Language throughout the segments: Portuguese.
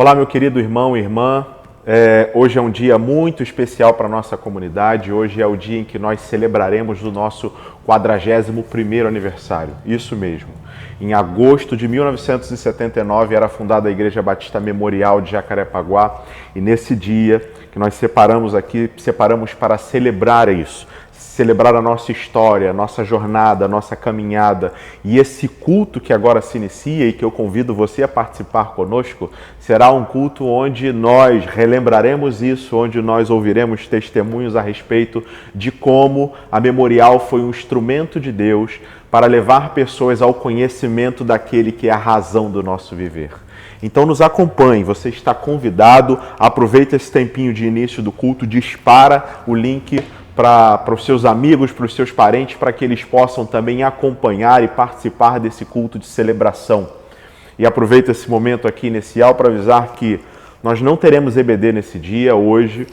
Olá, meu querido irmão e irmã. Hoje é um dia muito especial para a nossa comunidade. Hoje é o dia em que nós celebraremos o nosso 41º aniversário. Isso mesmo. Em agosto de 1979 era fundada a Igreja Batista Memorial de Jacarepaguá e nesse dia que nós separamos para celebrar isso. Celebrar a nossa história, a nossa jornada, a nossa caminhada. E esse culto que agora se inicia e que eu convido você a participar conosco, será um culto onde nós relembraremos isso, onde nós ouviremos testemunhos a respeito de como a Memorial foi um instrumento de Deus para levar pessoas ao conhecimento daquele que é a razão do nosso viver. Então nos acompanhe, você está convidado, aproveita esse tempinho de início do culto, dispara o link para os seus amigos, para os seus parentes, para que eles possam também acompanhar e participar desse culto de celebração. E aproveito esse momento aqui inicial para avisar que nós não teremos EBD nesse dia, hoje,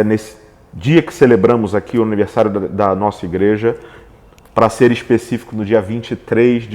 nesse dia que celebramos aqui o aniversário da nossa igreja, para ser específico, no dia 23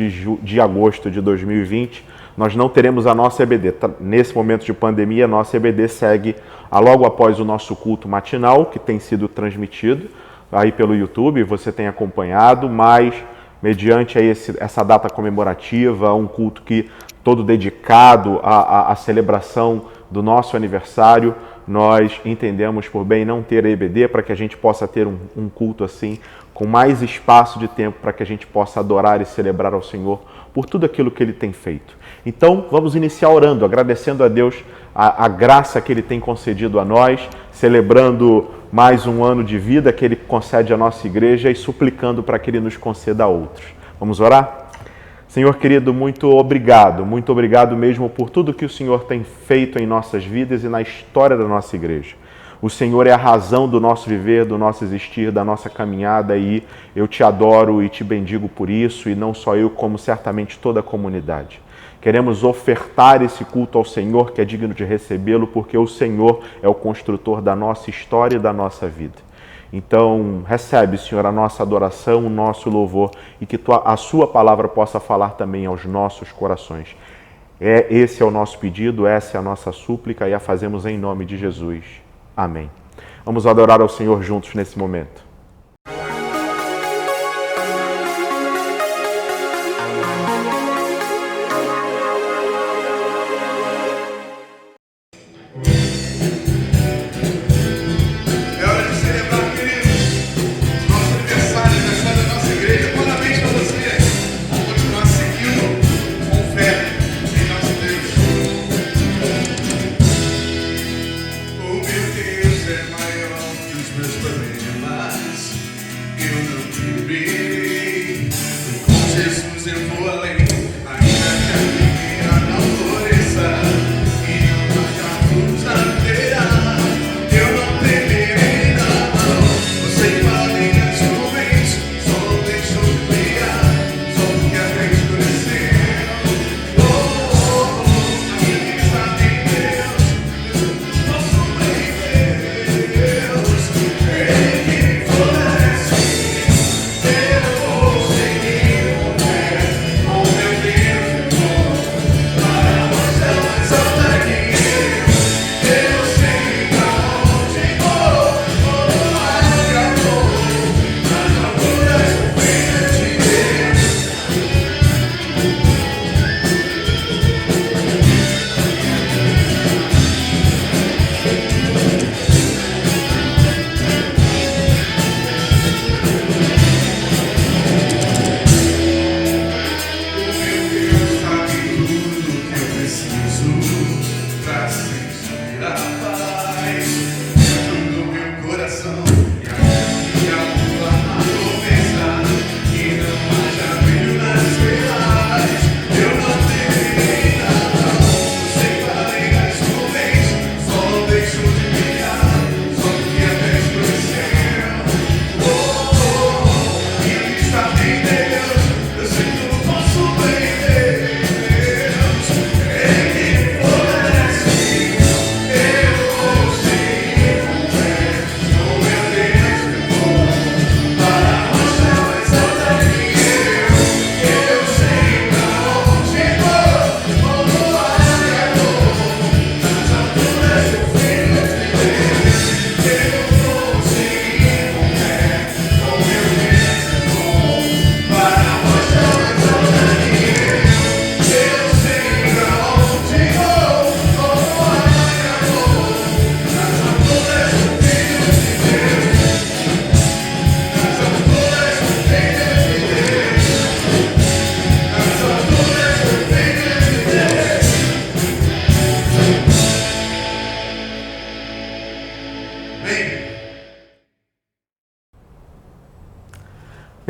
de agosto de 2020, nós não teremos a nossa EBD. Nesse momento de pandemia, a nossa EBD segue logo após o nosso culto matinal, que tem sido transmitido aí pelo YouTube, você tem acompanhado, mas mediante aí essa data comemorativa, um culto que todo dedicado à celebração do nosso aniversário, nós entendemos por bem não ter EBD para que a gente possa ter um culto assim, com mais espaço de tempo para que a gente possa adorar e celebrar ao Senhor por tudo aquilo que Ele tem feito. Então, vamos iniciar orando, agradecendo a Deus a graça que Ele tem concedido a nós, celebrando mais um ano de vida que Ele concede à nossa igreja e suplicando para que Ele nos conceda a outros. Vamos orar? Senhor querido, muito obrigado mesmo por tudo que o Senhor tem feito em nossas vidas e na história da nossa igreja. O Senhor é a razão do nosso viver, do nosso existir, da nossa caminhada e eu te adoro e te bendigo por isso e não só eu, como certamente toda a comunidade. Queremos ofertar esse culto ao Senhor que é digno de recebê-lo porque o Senhor é o construtor da nossa história e da nossa vida. Então, recebe, Senhor, a nossa adoração, o nosso louvor e que a sua palavra possa falar também aos nossos corações. Esse é o nosso pedido, essa é a nossa súplica e a fazemos em nome de Jesus. Amém. Vamos adorar ao Senhor juntos nesse momento. Maior que os meus problemas.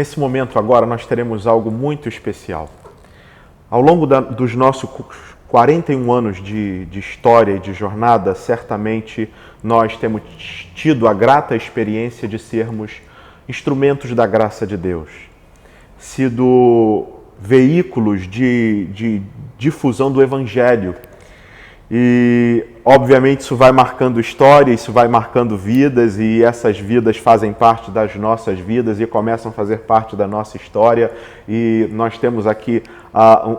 Nesse momento agora nós teremos algo muito especial. Ao longo dos nossos 41 anos de história e de jornada, certamente nós temos tido a grata experiência de sermos instrumentos da graça de Deus, sido veículos de difusão do Evangelho. E, obviamente, isso vai marcando história, isso vai marcando vidas, e essas vidas fazem parte das nossas vidas e começam a fazer parte da nossa história. E nós temos aqui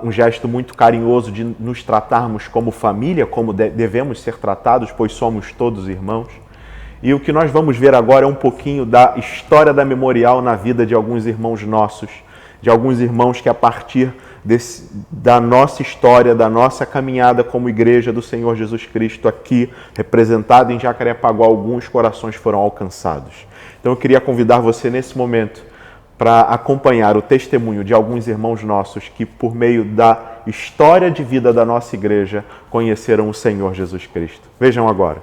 um gesto muito carinhoso de nos tratarmos como família, como devemos ser tratados, pois somos todos irmãos. E o que nós vamos ver agora é um pouquinho da história da Memorial na vida de alguns irmãos nossos, de alguns irmãos que a partir da nossa história, da nossa caminhada como Igreja do Senhor Jesus Cristo aqui, representada em Jacarepaguá, alguns corações foram alcançados. Então eu queria convidar você nesse momento para acompanhar o testemunho de alguns irmãos nossos que, por meio da história de vida da nossa igreja, conheceram o Senhor Jesus Cristo. Vejam agora.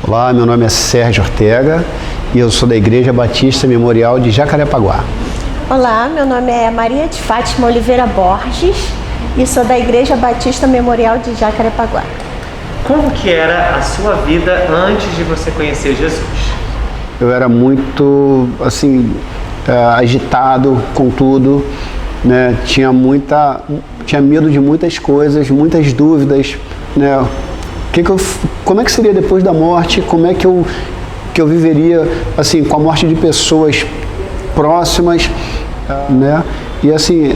Olá, meu nome é Sérgio Ortega e eu sou da Igreja Batista Memorial de Jacarepaguá. Olá, meu nome é Maria de Fátima Oliveira Borges e sou da Igreja Batista Memorial de Jacarepaguá. Como que era a sua vida antes de você conhecer Jesus? Eu era muito, agitado com tudo, né? Tinha medo de muitas coisas, muitas dúvidas, né? Como é que seria depois da morte? Como é que eu viveria assim com a morte de pessoas próximas, né? E assim,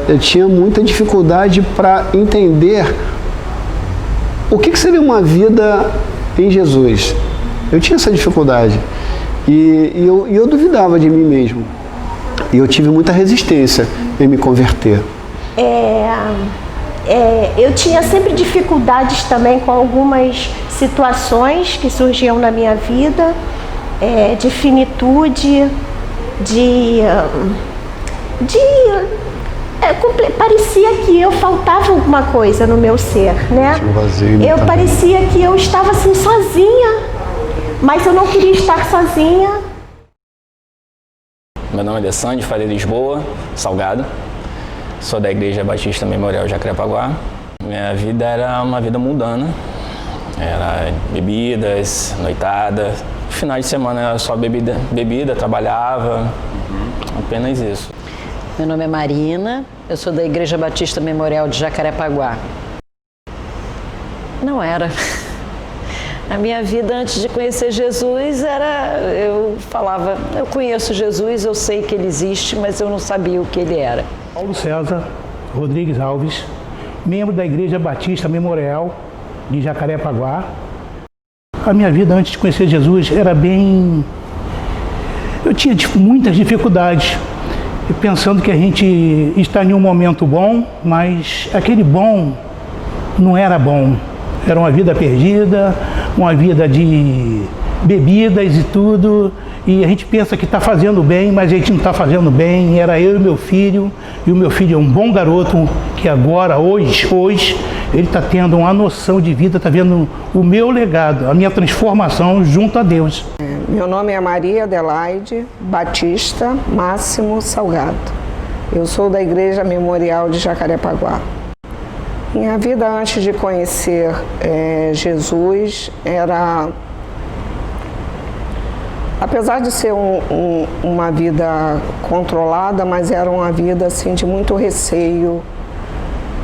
eu tinha muita dificuldade para entender o que seria uma vida em Jesus. Eu tinha essa dificuldade e eu duvidava de mim mesmo. E eu tive muita resistência em me converter. Eu tinha sempre dificuldades também com algumas situações que surgiam na minha vida, de finitude, parecia que eu faltava alguma coisa no meu ser, né? Parecia que eu estava assim sozinha, mas eu não queria estar sozinha. Meu nome é Alessandro, falei de Lisboa, Salgado. Sou da Igreja Batista Memorial de Jacarepaguá. Minha vida era uma vida mundana. Era bebidas, noitada. Final de semana era só bebida, trabalhava. Apenas isso. Meu nome é Marina, eu sou da Igreja Batista Memorial de Jacarepaguá. Não era. A minha vida antes de conhecer Jesus eu falava, eu conheço Jesus, eu sei que ele existe, mas eu não sabia o que ele era. Paulo César Rodrigues Alves, membro da Igreja Batista Memorial de Jacarepaguá. A minha vida antes de conhecer Jesus era bem... Eu tinha muitas dificuldades, pensando que a gente está em um momento bom, mas aquele bom não era bom. Era uma vida perdida, uma vida de bebidas e tudo, e a gente pensa que está fazendo bem, mas a gente não está fazendo bem. Era eu e meu filho, e o meu filho é um bom garoto, que agora, hoje, ele está tendo uma noção de vida, está vendo o meu legado, a minha transformação junto a Deus. Meu nome é Maria Adelaide Batista Máximo Salgado. Eu sou da Igreja Memorial de Jacarepaguá. Minha vida antes de conhecer Jesus era, apesar de ser uma vida controlada, mas era uma vida assim, de muito receio,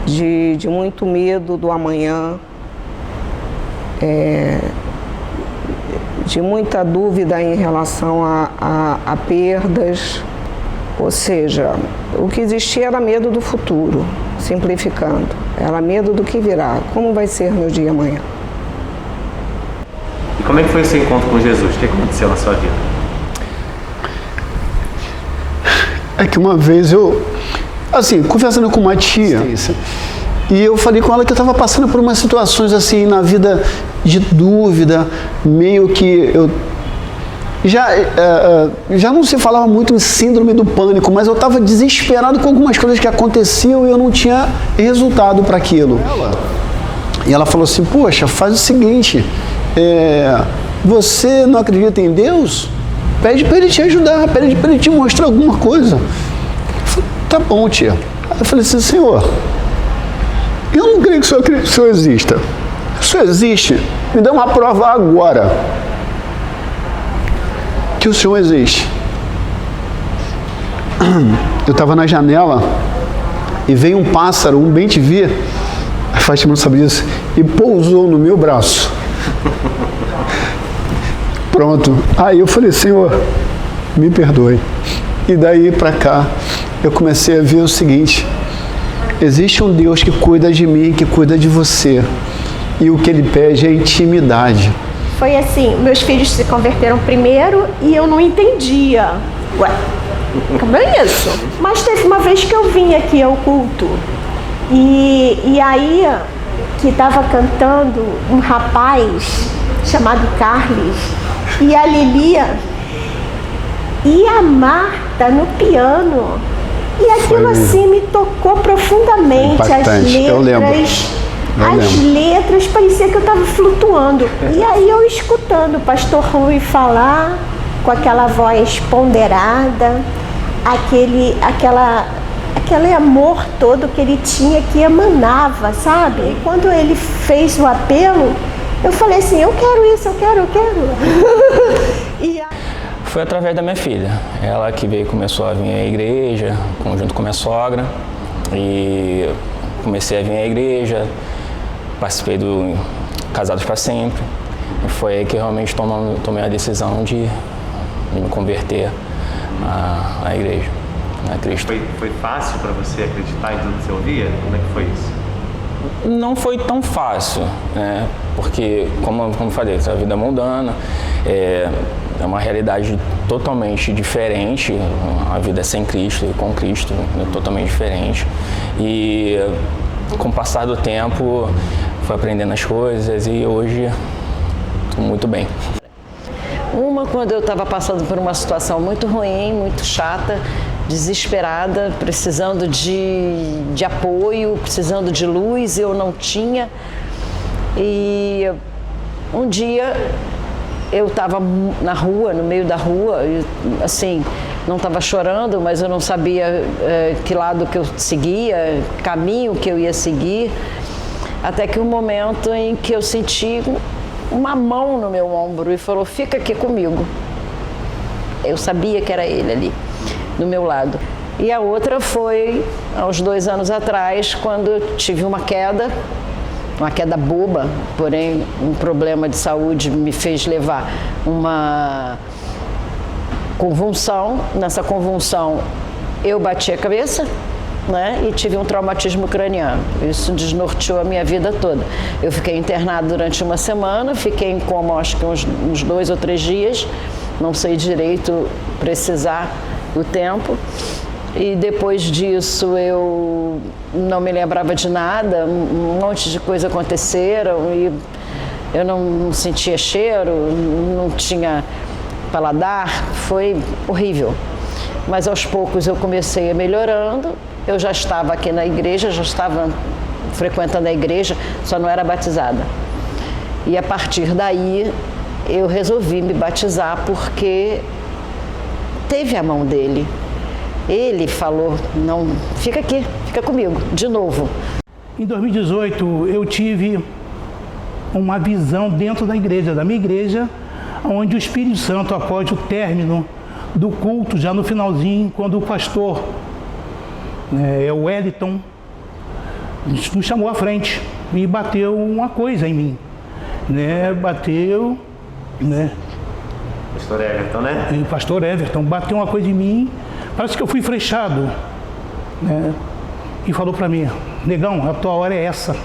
de muito medo do amanhã, de muita dúvida em relação a perdas. Ou seja, o que existia era medo do futuro, simplificando. Era medo do que virá, como vai ser meu dia amanhã. E como é que foi o seu encontro com Jesus? O que aconteceu na sua vida? É que uma vez conversando com uma tia, e eu falei com ela que eu estava passando por umas situações assim na vida de dúvida, meio que já não se falava muito em síndrome do pânico, mas eu estava desesperado com algumas coisas que aconteciam e eu não tinha resultado para aquilo. E ela falou assim, poxa, faz o seguinte, você não acredita em Deus? Pede para Ele te ajudar, pede para Ele te mostrar alguma coisa. Eu falei, tá bom, tia. Aí eu falei assim, Senhor, eu não creio que o Senhor exista. Se o Senhor existe, me dá uma prova agora que o Senhor existe. Eu estava na janela e veio um pássaro, um bem-te-vi, a Fátima não sabe disso, e pousou no meu braço. Pronto. Aí eu falei, Senhor, me perdoe. E daí para cá, eu comecei a ver o seguinte, existe um Deus que cuida de mim, que cuida de você. E o que Ele pede é intimidade. Foi assim, meus filhos se converteram primeiro e eu não entendia. Ué, como é isso? Mas teve uma vez que eu vim aqui ao culto e aí que estava cantando um rapaz chamado Carlos e a Lilia e a Marta no piano. E aquilo assim me tocou profundamente. Impactante. As letras. Eu lembro. As letras, parecia que eu estava flutuando. E aí eu escutando o pastor Rui falar com aquela voz ponderada, aquele amor todo que ele tinha, que emanava, sabe? E quando ele fez o apelo, eu falei assim, eu quero isso, eu quero. E aí... Foi através da minha filha. Ela que começou a vir à igreja, junto com minha sogra. E comecei a vir à igreja, participei do Casados para Sempre. E foi aí que realmente tomei a decisão de me converter à igreja, a Cristo. Foi fácil para você acreditar em tudo que você ouvia? Como é que foi isso? Não foi tão fácil, né? Porque, como eu falei, a vida mundana é uma realidade totalmente diferente. A vida é sem Cristo e com Cristo é totalmente diferente. E com o passar do tempo, fui aprendendo as coisas e hoje estou muito bem. Quando eu estava passando por uma situação muito ruim, muito chata, desesperada, precisando de apoio, precisando de luz, eu não tinha. E um dia eu estava na rua, no meio da rua, e, assim, não estava chorando, mas eu não sabia que lado que eu seguia, caminho que eu ia seguir, até que um momento em que eu senti uma mão no meu ombro e falou, fica aqui comigo. Eu sabia que era ele ali, do meu lado. E a outra foi, há uns 2 anos atrás, quando eu tive uma queda boba, porém um problema de saúde me fez levar uma convulsão. Nessa convulsão eu bati a cabeça, né, e tive um traumatismo craniano. Isso desnorteou a minha vida toda. Eu fiquei internada durante uma semana, fiquei em coma acho que uns 2 ou 3 dias, não sei direito precisar o tempo. E depois disso eu não me lembrava de nada, um monte de coisa aconteceram e eu não sentia cheiro, não tinha paladar, foi horrível. Mas aos poucos eu comecei a melhorando, eu já estava aqui na igreja, já estava frequentando a igreja, só não era batizada. E a partir daí eu resolvi me batizar porque teve a mão dele. Ele falou, não, fica aqui, fica comigo, de novo. Em 2018, eu tive uma visão dentro da igreja, da minha igreja, onde o Espírito Santo, após o término do culto, já no finalzinho, quando o pastor, o Wellington, nos chamou à frente e bateu uma coisa em mim. Bateu, Pastor Everton, né? O pastor Everton bateu uma coisa em mim. Parece que eu fui flechado, e falou para mim, negão, a tua hora é essa.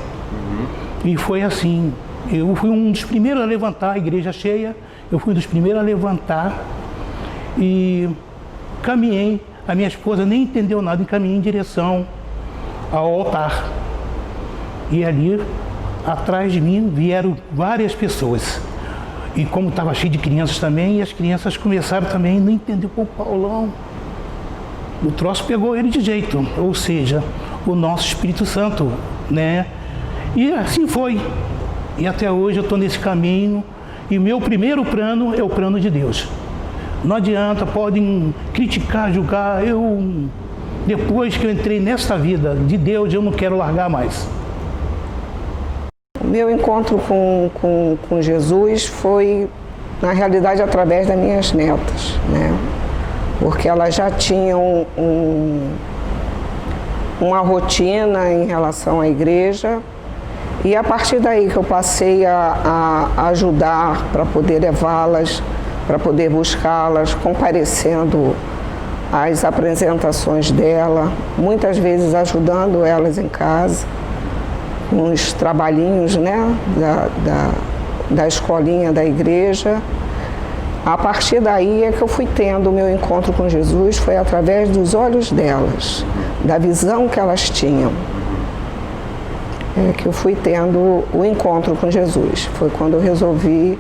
E foi assim, eu fui um dos primeiros a levantar, a igreja cheia, eu fui um dos primeiros a levantar e caminhei, a minha esposa nem entendeu nada e caminhei em direção ao altar. E ali, atrás de mim, vieram várias pessoas. E como estava cheio de crianças também, e as crianças começaram também a não entender, pô, Paulão, o troço pegou ele de jeito, ou seja, o nosso Espírito Santo, né? E assim foi. E até hoje eu estou nesse caminho, e o meu primeiro plano é o plano de Deus. Não adianta, podem criticar, julgar, depois que eu entrei nesta vida de Deus, eu não quero largar mais. O meu encontro com Jesus foi, na realidade, através das minhas netas, né? Porque elas já tinham uma rotina em relação à igreja, e a partir daí que eu passei a ajudar para poder levá-las, para poder buscá-las, comparecendo às apresentações dela, muitas vezes ajudando elas em casa, com os trabalhinhos, né, da escolinha da igreja. A partir daí é que eu fui tendo o meu encontro com Jesus, foi através dos olhos delas, da visão que elas tinham, é que eu fui tendo o encontro com Jesus. Foi quando eu resolvi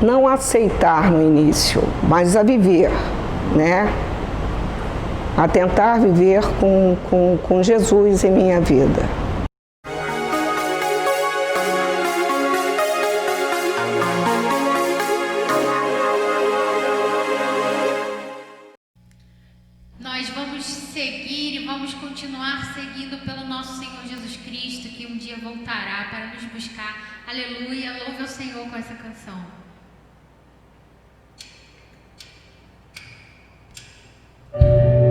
não aceitar no início, mas a viver, né? A tentar viver com Jesus em minha vida. Nós vamos seguir e vamos continuar seguindo pelo nosso Senhor Jesus Cristo, que um dia voltará para nos buscar. Aleluia, louve ao Senhor com essa canção. Renderei.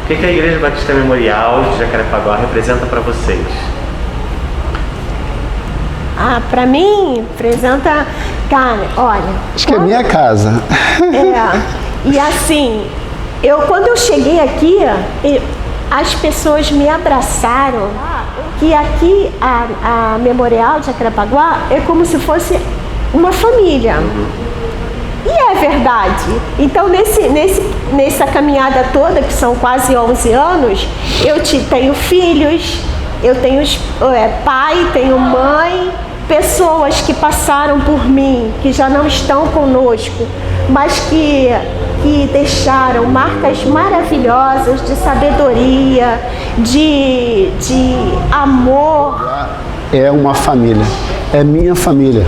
O que a Igreja Batista Memorial de Jacarepaguá representa para vocês? Para mim, representa, cara, olha... Acho que é minha casa. E assim, quando eu cheguei aqui, as pessoas me abraçaram, que aqui a Memorial de Jacarepaguá é como se fosse uma família. E é verdade. Então, nessa caminhada toda, que são quase 11 anos, eu tenho filhos, eu tenho pai, tenho mãe, pessoas que passaram por mim, que já não estão conosco, mas que deixaram marcas maravilhosas de sabedoria, de amor. É uma família, é minha família.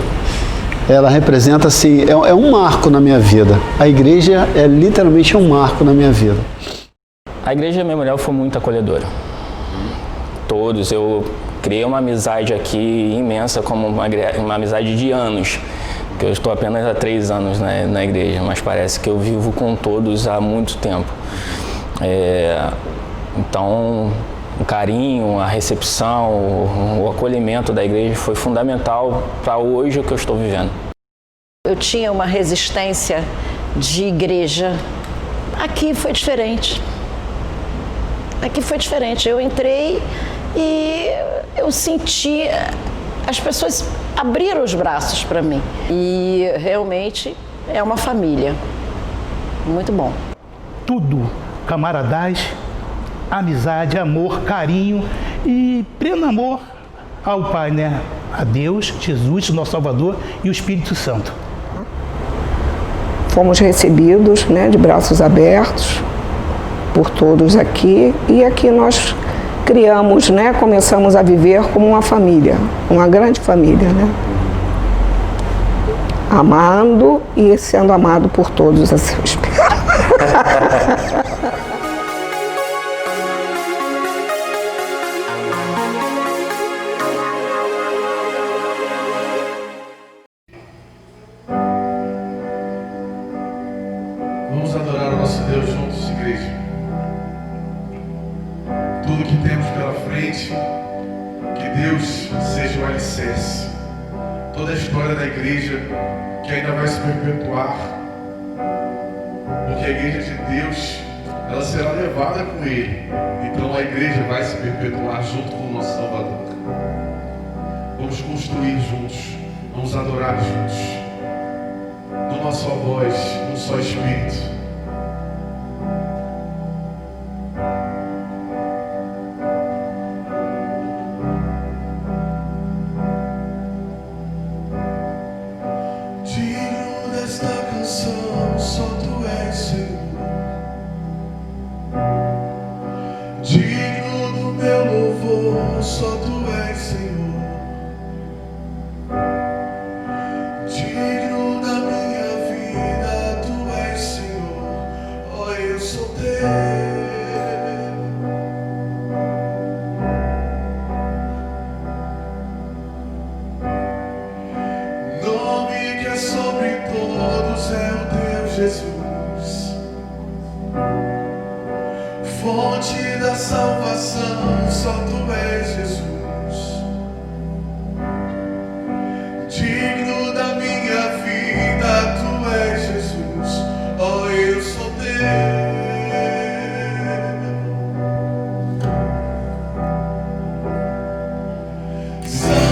Ela representa, assim, é um marco na minha vida. A igreja é literalmente um marco na minha vida. A Igreja Memorial foi muito acolhedora. Todos, eu criei uma amizade aqui imensa, como uma amizade de anos. Que eu estou apenas há 3 anos na igreja, mas parece que eu vivo com todos há muito tempo. Então, o carinho, a recepção, o acolhimento da igreja foi fundamental para hoje o que eu estou vivendo. Eu tinha uma resistência de igreja. Aqui foi diferente. Aqui foi diferente. Eu entrei e eu senti... As pessoas abriram os braços para mim. E realmente é uma família. Muito bom. Tudo, camaradagem, amizade, amor, carinho e pleno amor ao Pai, né? A Deus, Jesus, nosso Salvador, e o Espírito Santo. Fomos recebidos, né, de braços abertos por todos aqui, e aqui nós criamos, né, começamos a viver como uma família, uma grande família, né? Amando e sendo amado por todos, assim eu espero. Vamos adorar o nosso Deus juntos, igreja. Tudo que temos pela frente, que Deus seja o alicerce. Toda a história da igreja que ainda vai se perpetuar, porque a igreja de Deus, ela será levada com Ele. Então a igreja vai se perpetuar junto com o nosso Salvador. Vamos construir juntos, vamos adorar juntos, numa só voz, num só Espírito. Digno desta canção, só Tu és, Senhor. Digno do meu louvor, só Tu és, Senhor. Digno da minha vida, Tu és, Senhor. Oh, eu sou Teu. Nome que é sobre todos é o Teu Jesus. Fonte da salvação, só Tu és, Jesus. Digno da minha vida, Tu és, Jesus. Oh, eu sou Teu. Senhor.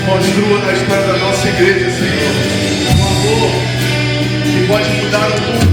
Construa na história da nossa igreja, Senhor, um amor que pode mudar o mundo.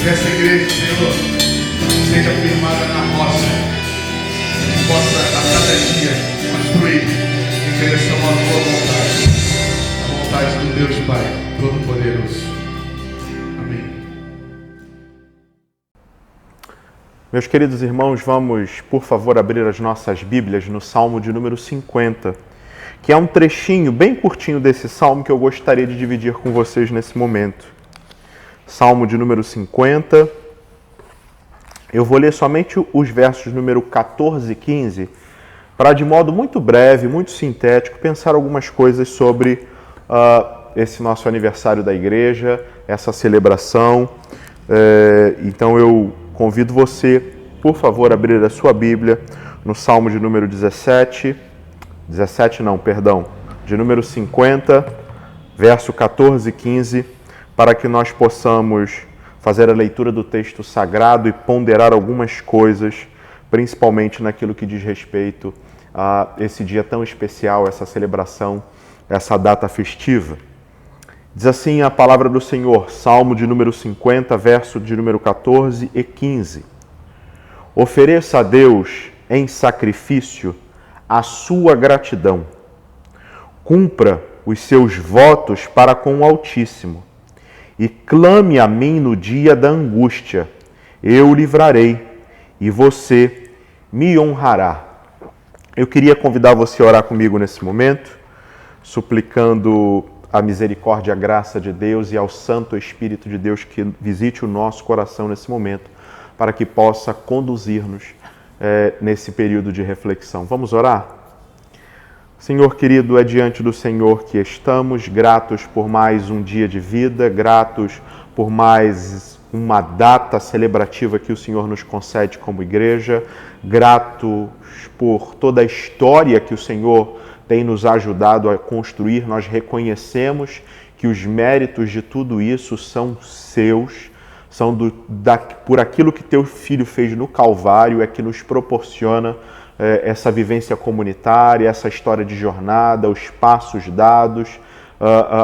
Que essa igreja, Senhor, seja firmada na rocha e possa a cada dia construir em direção à tua vontade, a vontade do Deus Pai Todo-Poderoso. Amém. Meus queridos irmãos, vamos, por favor, abrir as nossas Bíblias no Salmo de número 50, que é um trechinho bem curtinho desse salmo que eu gostaria de dividir com vocês nesse momento. Salmo de número 50. Eu vou ler somente os versos número 14 e 15, para de modo muito breve, muito sintético, pensar algumas coisas sobre esse nosso aniversário da igreja, essa celebração. Então eu convido você, por favor, a abrir a sua Bíblia no Salmo de número de número 50, verso 14 e 15, para que nós possamos fazer a leitura do texto sagrado e ponderar algumas coisas, principalmente naquilo que diz respeito a esse dia tão especial, essa celebração, essa data festiva. Diz assim a palavra do Senhor, Salmo de número 50, verso de número 14 e 15. Ofereça a Deus em sacrifício a sua gratidão. Cumpra os seus votos para com o Altíssimo e clame a mim no dia da angústia. Eu o livrarei e você me honrará. Eu queria convidar você a orar comigo nesse momento, suplicando a misericórdia e a graça de Deus e ao Santo Espírito de Deus que visite o nosso coração nesse momento, para que possa conduzir-nos nesse período de reflexão. Vamos orar? Senhor querido, é diante do Senhor que estamos, gratos por mais um dia de vida, gratos por mais uma data celebrativa que o Senhor nos concede como igreja, gratos por toda a história que o Senhor tem nos ajudado a construir. Nós reconhecemos que os méritos de tudo isso são seus, são por aquilo que teu Filho fez no Calvário, é que nos proporciona essa vivência comunitária, essa história de jornada, os passos dados,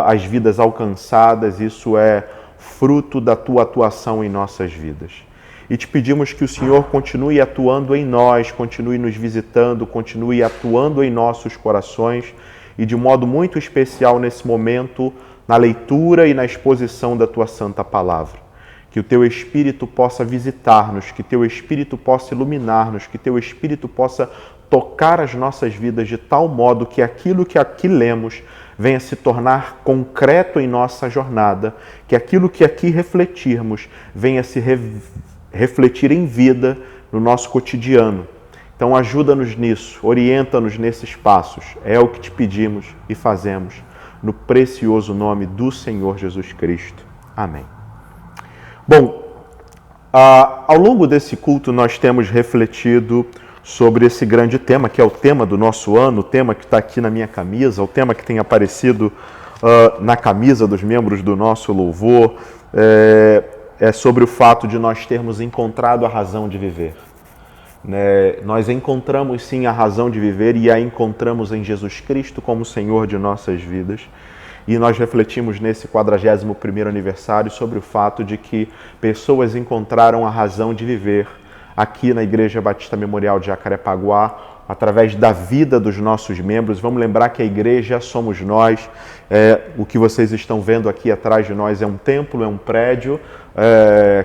as vidas alcançadas. Isso é fruto da tua atuação em nossas vidas. E te pedimos que o Senhor continue atuando em nós, continue nos visitando, continue atuando em nossos corações e de modo muito especial nesse momento, na leitura e na exposição da tua santa palavra. Que o teu Espírito possa visitar-nos, que teu Espírito possa iluminar-nos, que teu Espírito possa tocar as nossas vidas de tal modo que aquilo que aqui lemos venha se tornar concreto em nossa jornada, que aquilo que aqui refletirmos venha se refletir em vida no nosso cotidiano. Então ajuda-nos nisso, orienta-nos nesses passos. É o que te pedimos e fazemos, no precioso nome do Senhor Jesus Cristo. Amém. Bom, ao longo desse culto nós temos refletido sobre esse grande tema, que é o tema do nosso ano, o tema que está aqui na minha camisa, o tema que tem aparecido na camisa dos membros do nosso louvor, é sobre o fato de nós termos encontrado a razão de viver. Nós encontramos sim a razão de viver e a encontramos em Jesus Cristo como Senhor de nossas vidas. E nós refletimos nesse 41º aniversário sobre o fato de que pessoas encontraram a razão de viver aqui na Igreja Batista Memorial de Jacarepaguá, através da vida dos nossos membros. Vamos lembrar que a igreja somos nós. O que vocês estão vendo aqui atrás de nós é um templo, é um prédio,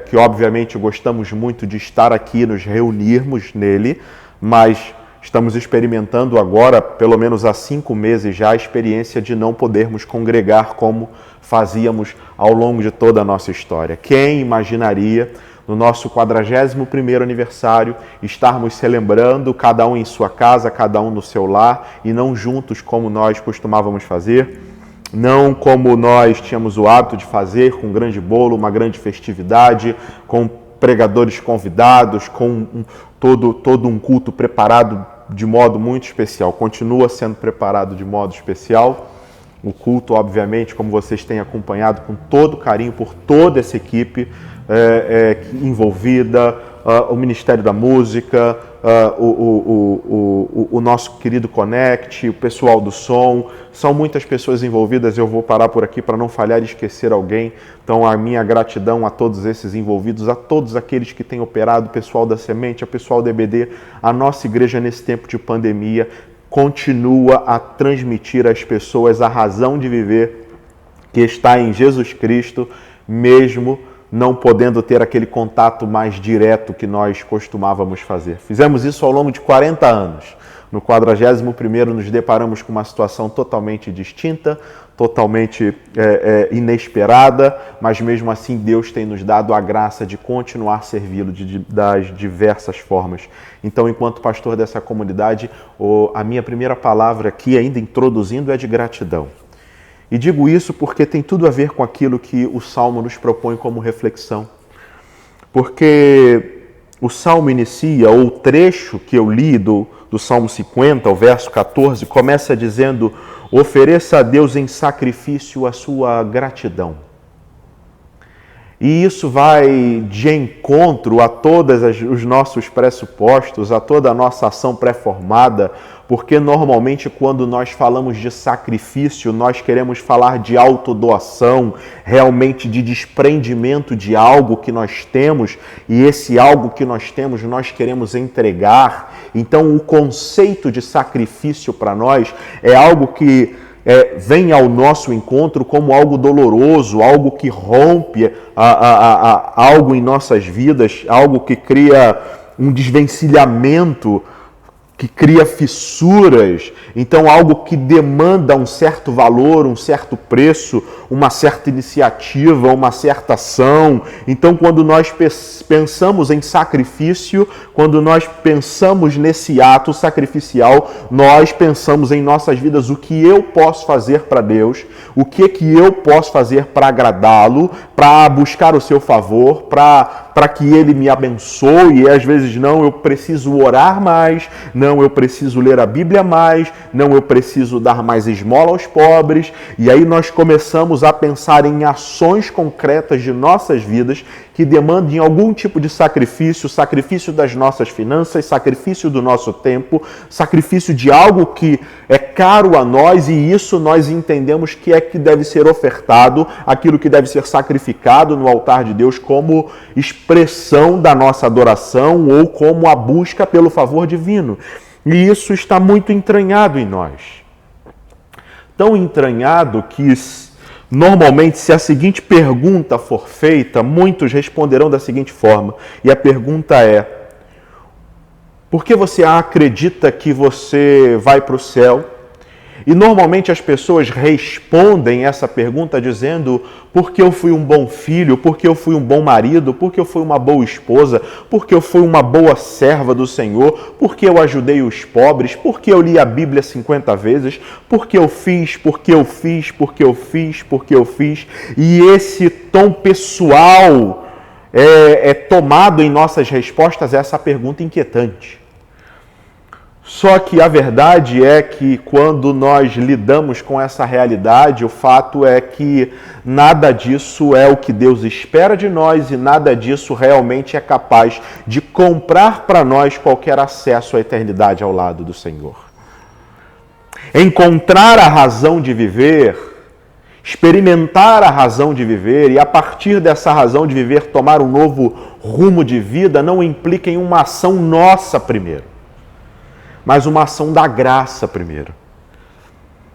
que obviamente gostamos muito de estar aqui, nos reunirmos nele, mas estamos experimentando agora, pelo menos há 5 meses já, a experiência de não podermos congregar como fazíamos ao longo de toda a nossa história. Quem imaginaria, no nosso 41º aniversário, estarmos celebrando, cada um em sua casa, cada um no seu lar, e não juntos como nós costumávamos fazer, não como nós tínhamos o hábito de fazer, com um grande bolo, uma grande festividade, com pregadores convidados, com todo um culto preparado de modo muito especial. Continua sendo preparado de modo especial. O culto, obviamente, como vocês têm acompanhado com todo carinho por toda essa equipe envolvida, o Ministério da Música, o nosso querido Connect, o pessoal do som, são muitas pessoas envolvidas. Eu vou parar por aqui para não falhar e esquecer alguém. Então a minha gratidão a todos esses envolvidos, a todos aqueles que têm operado, o pessoal da Semente, o pessoal da EBD. A nossa igreja nesse tempo de pandemia continua a transmitir às pessoas a razão de viver que está em Jesus Cristo, mesmo não podendo ter aquele contato mais direto que nós costumávamos fazer. Fizemos isso ao longo de 40 anos. No 41º nos deparamos com uma situação totalmente distinta, totalmente inesperada, mas mesmo assim Deus tem nos dado a graça de continuar servi-lo das diversas formas. Então, enquanto pastor dessa comunidade, a minha primeira palavra aqui, ainda introduzindo, é de gratidão. E digo isso porque tem tudo a ver com aquilo que o Salmo nos propõe como reflexão. Porque o Salmo inicia, ou o trecho que eu li do Salmo 50, o verso 14, começa dizendo: ofereça a Deus em sacrifício a sua gratidão. E isso vai de encontro a todos os nossos pressupostos, a toda a nossa ação pré-formada, porque normalmente quando nós falamos de sacrifício, nós queremos falar de autodoação, realmente de desprendimento de algo que nós temos, e esse algo que nós temos nós queremos entregar. Então o conceito de sacrifício para nós é algo que vem ao nosso encontro como algo doloroso, algo que rompe algo em nossas vidas, algo que cria um desvencilhamento, que cria fissuras. Então algo que demanda um certo valor, um certo preço, uma certa iniciativa, uma certa ação. Então quando nós pensamos em sacrifício, quando nós pensamos nesse ato sacrificial, nós pensamos em nossas vidas o que eu posso fazer para Deus, o que eu posso fazer para agradá-lo, para buscar o seu favor, para que ele me abençoe. E às vezes não, eu preciso orar mais, não, eu preciso ler a Bíblia mais, não, eu preciso dar mais esmola aos pobres. E aí nós começamos a pensar em ações concretas de nossas vidas que demandem algum tipo de sacrifício, sacrifício das nossas finanças, sacrifício do nosso tempo, sacrifício de algo que é caro a nós, e isso nós entendemos que é que deve ser ofertado, aquilo que deve ser sacrificado no altar de Deus como expressão da nossa adoração ou como a busca pelo favor divino. E isso está muito entranhado em nós. Tão entranhado que normalmente, se a seguinte pergunta for feita, muitos responderão da seguinte forma. E a pergunta é: por que você acredita que você vai para o céu? E normalmente as pessoas respondem essa pergunta dizendo: porque eu fui um bom filho, porque eu fui um bom marido, porque eu fui uma boa esposa, porque eu fui uma boa serva do Senhor, porque eu ajudei os pobres, porque eu li a Bíblia 50 vezes, porque eu fiz, porque eu fiz, porque eu fiz, porque eu fiz. E esse tom pessoal é tomado em nossas respostas a essa pergunta inquietante. Só que a verdade é que quando nós lidamos com essa realidade, o fato é que nada disso é o que Deus espera de nós e nada disso realmente é capaz de comprar para nós qualquer acesso à eternidade ao lado do Senhor. Encontrar a razão de viver, experimentar a razão de viver e a partir dessa razão de viver tomar um novo rumo de vida não implica em uma ação nossa primeiro, mas uma ação da graça primeiro.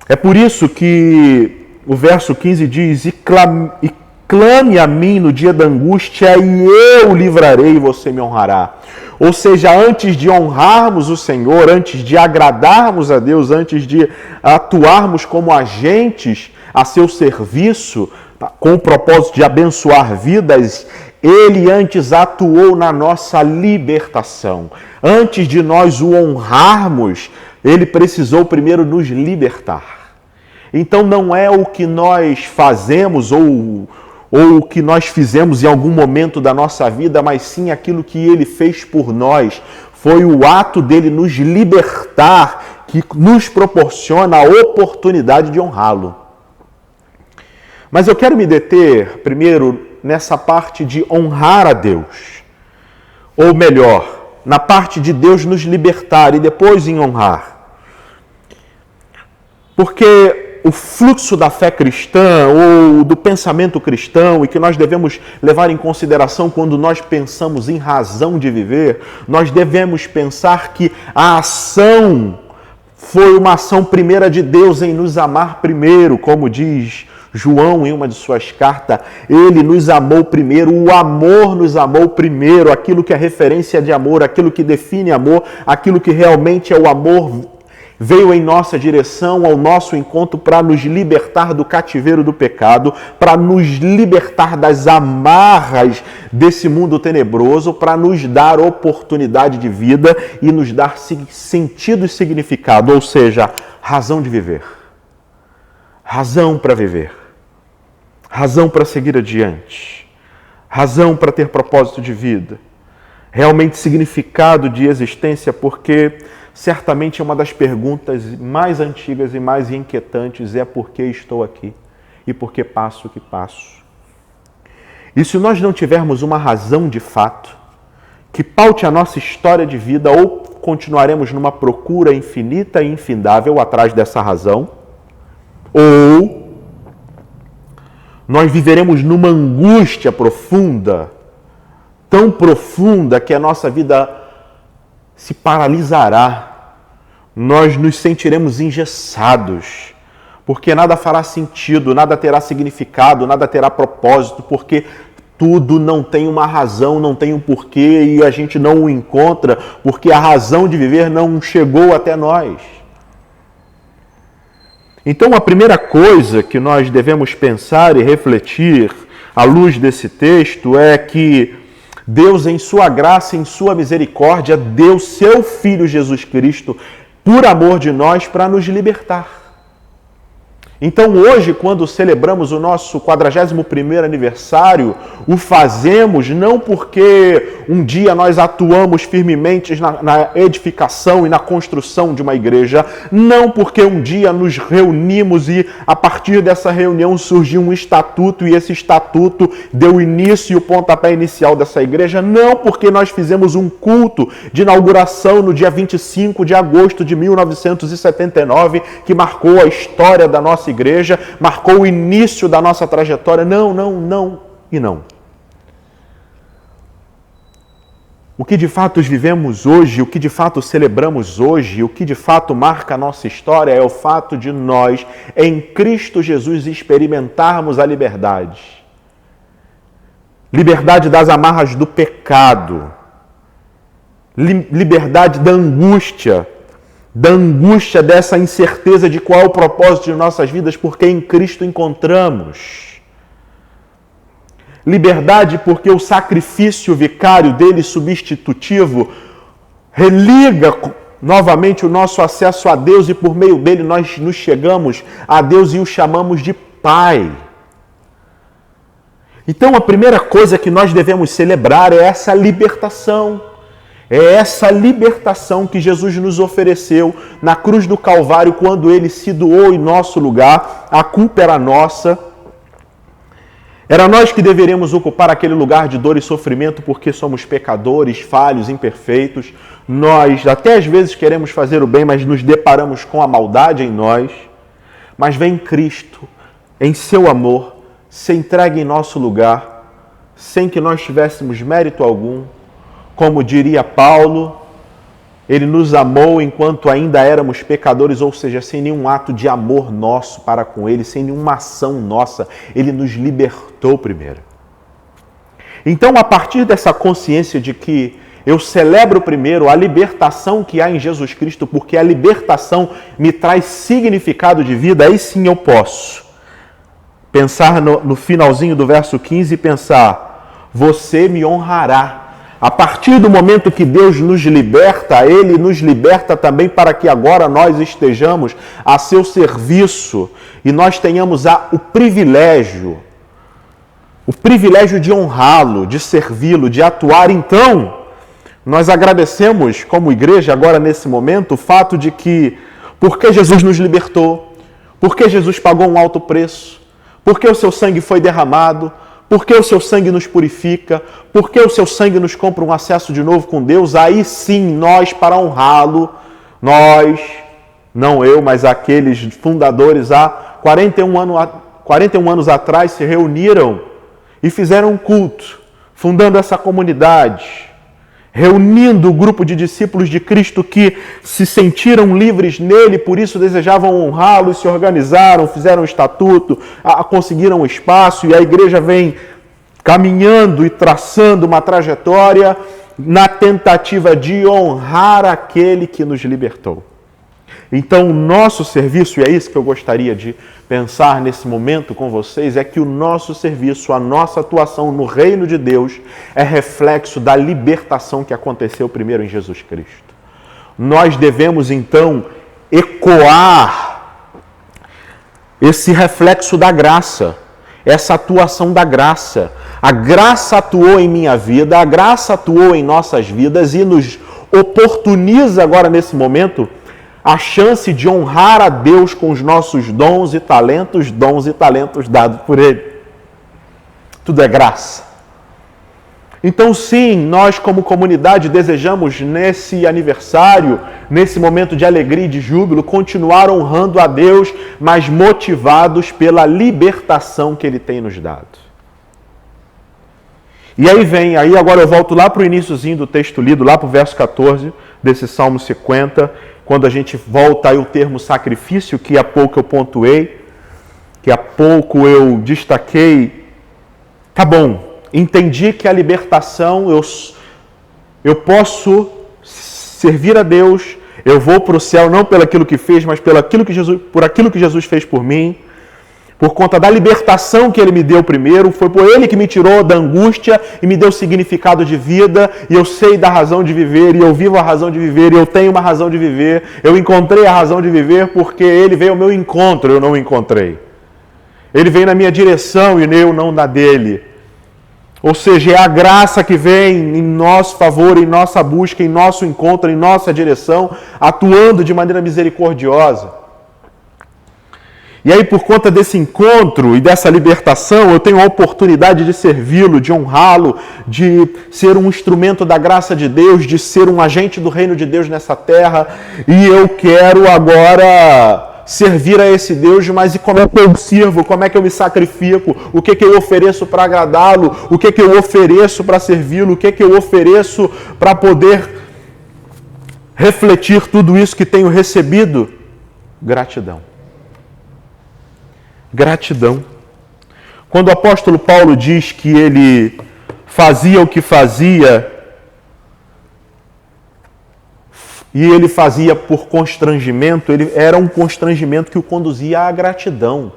É por isso que o verso 15 diz: e clame a mim no dia da angústia e eu livrarei e você me honrará. Ou seja, antes de honrarmos o Senhor, antes de agradarmos a Deus, antes de atuarmos como agentes a seu serviço, com o propósito de abençoar vidas, Ele antes atuou na nossa libertação. Antes de nós o honrarmos, Ele precisou primeiro nos libertar. Então não é o que nós fazemos ou o que nós fizemos em algum momento da nossa vida, mas sim aquilo que Ele fez por nós. Foi o ato dele nos libertar que nos proporciona a oportunidade de honrá-lo. Mas eu quero me deter primeiro nessa parte de honrar a Deus. Ou melhor, na parte de Deus nos libertar e depois em honrar. Porque o fluxo da fé cristã ou do pensamento cristão e que nós devemos levar em consideração quando nós pensamos em razão de viver, nós devemos pensar que a ação foi uma ação primeira de Deus em nos amar primeiro, como diz João, em uma de suas cartas, ele nos amou primeiro, o amor nos amou primeiro, aquilo que é referência de amor, aquilo que define amor, aquilo que realmente é o amor, veio em nossa direção, ao nosso encontro, para nos libertar do cativeiro do pecado, para nos libertar das amarras desse mundo tenebroso, para nos dar oportunidade de vida e nos dar sentido e significado, ou seja, razão de viver, razão para viver. Razão para seguir adiante, razão para ter propósito de vida, realmente significado de existência, porque certamente é uma das perguntas mais antigas e mais inquietantes é por que estou aqui e por que passo o que passo. E se nós não tivermos uma razão de fato que paute a nossa história de vida, ou continuaremos numa procura infinita e infindável atrás dessa razão, ou nós viveremos numa angústia profunda, tão profunda que a nossa vida se paralisará. Nós nos sentiremos engessados, porque nada fará sentido, nada terá significado, nada terá propósito, porque tudo não tem uma razão, não tem um porquê e a gente não o encontra, porque a razão de viver não chegou até nós. Então, a primeira coisa que nós devemos pensar e refletir à luz desse texto é que Deus, em sua graça e em sua misericórdia, deu seu Filho Jesus Cristo por amor de nós para nos libertar. Então hoje, quando celebramos o nosso 41º aniversário, o fazemos não porque um dia nós atuamos firmemente na edificação e na construção de uma igreja, não porque um dia nos reunimos e a partir dessa reunião surgiu um estatuto e esse estatuto deu início e o pontapé inicial dessa igreja, não porque nós fizemos um culto de inauguração no dia 25 de agosto de 1979, que marcou a história da nossa igreja, marcou o início da nossa trajetória. Não e não. O que de fato vivemos hoje, o que de fato celebramos hoje, o que de fato marca a nossa história é o fato de nós, em Cristo Jesus, experimentarmos a liberdade. Liberdade das amarras do pecado. Liberdade da angústia dessa incerteza de qual é o propósito de nossas vidas, porque em Cristo encontramos. Liberdade porque o sacrifício vicário dele, substitutivo, religa novamente o nosso acesso a Deus e por meio dele nós nos chegamos a Deus e o chamamos de Pai. Então a primeira coisa que nós devemos celebrar é essa libertação. É essa libertação que Jesus nos ofereceu na cruz do Calvário, quando Ele se doou em nosso lugar. A culpa era nossa. Era nós que deveríamos ocupar aquele lugar de dor e sofrimento, porque somos pecadores, falhos, imperfeitos. Nós até às vezes queremos fazer o bem, mas nos deparamos com a maldade em nós. Mas vem Cristo, em seu amor, se entrega em nosso lugar, sem que nós tivéssemos mérito algum. Como diria Paulo, Ele nos amou enquanto ainda éramos pecadores, ou seja, sem nenhum ato de amor nosso para com Ele, sem nenhuma ação nossa, Ele nos libertou primeiro. Então, a partir dessa consciência de que eu celebro primeiro a libertação que há em Jesus Cristo, porque a libertação me traz significado de vida, aí sim eu posso pensar no finalzinho do verso 15 e pensar, você me honrará. A partir do momento que Deus nos liberta, Ele nos liberta também para que agora nós estejamos a seu serviço e nós tenhamos o privilégio de honrá-lo, de servi-lo, de atuar. Então, nós agradecemos como igreja agora nesse momento o fato de que, porque Jesus nos libertou, porque Jesus pagou um alto preço, porque o seu sangue foi derramado, porque o seu sangue nos purifica, porque o seu sangue nos compra um acesso de novo com Deus, aí sim nós, para honrá-lo, nós, não eu, mas aqueles fundadores há 41 anos atrás se reuniram e fizeram um culto, fundando essa comunidade, reunindo o grupo de discípulos de Cristo que se sentiram livres nele, por isso desejavam honrá-lo, se organizaram, fizeram um estatuto, conseguiram um espaço, e a igreja vem caminhando e traçando uma trajetória na tentativa de honrar aquele que nos libertou. Então, o nosso serviço, e é isso que eu gostaria de pensar nesse momento com vocês, é que o nosso serviço, a nossa atuação no reino de Deus é reflexo da libertação que aconteceu primeiro em Jesus Cristo. Nós devemos, então, ecoar esse reflexo da graça, essa atuação da graça. A graça atuou em minha vida, a graça atuou em nossas vidas e nos oportuniza agora, nesse momento, a chance de honrar a Deus com os nossos dons e talentos dados por Ele. Tudo é graça. Então sim, nós como comunidade desejamos nesse aniversário, nesse momento de alegria e de júbilo, continuar honrando a Deus, mas motivados pela libertação que Ele tem nos dado. E aí agora eu volto lá para o iniciozinho do texto lido, lá para o verso 14 desse Salmo 50, quando a gente volta aí o termo sacrifício, que há pouco eu pontuei, que há pouco eu destaquei. Tá bom, entendi que a libertação, eu posso servir a Deus, eu vou para o céu não pelo aquilo que fez, mas por aquilo que Jesus fez por mim, por conta da libertação que Ele me deu primeiro, foi por Ele que me tirou da angústia e me deu significado de vida, e eu sei da razão de viver, e eu vivo a razão de viver, e eu tenho uma razão de viver, eu encontrei a razão de viver porque Ele veio ao meu encontro, eu não o encontrei. Ele veio na minha direção e eu não na dele. Ou seja, é a graça que vem em nosso favor, em nossa busca, em nosso encontro, em nossa direção, atuando de maneira misericordiosa. E aí, por conta desse encontro e dessa libertação, eu tenho a oportunidade de servi-lo, de honrá-lo, de ser um instrumento da graça de Deus, de ser um agente do reino de Deus nessa terra. E eu quero agora servir a esse Deus, mas e como é que eu sirvo? Como é que eu me sacrifico? O que eu ofereço para agradá-lo? O que eu ofereço para servi-lo? O que eu ofereço para poder refletir tudo isso que tenho recebido? Gratidão. Gratidão. Quando o apóstolo Paulo diz que ele fazia o que fazia, e ele fazia por constrangimento, era um constrangimento que o conduzia à gratidão.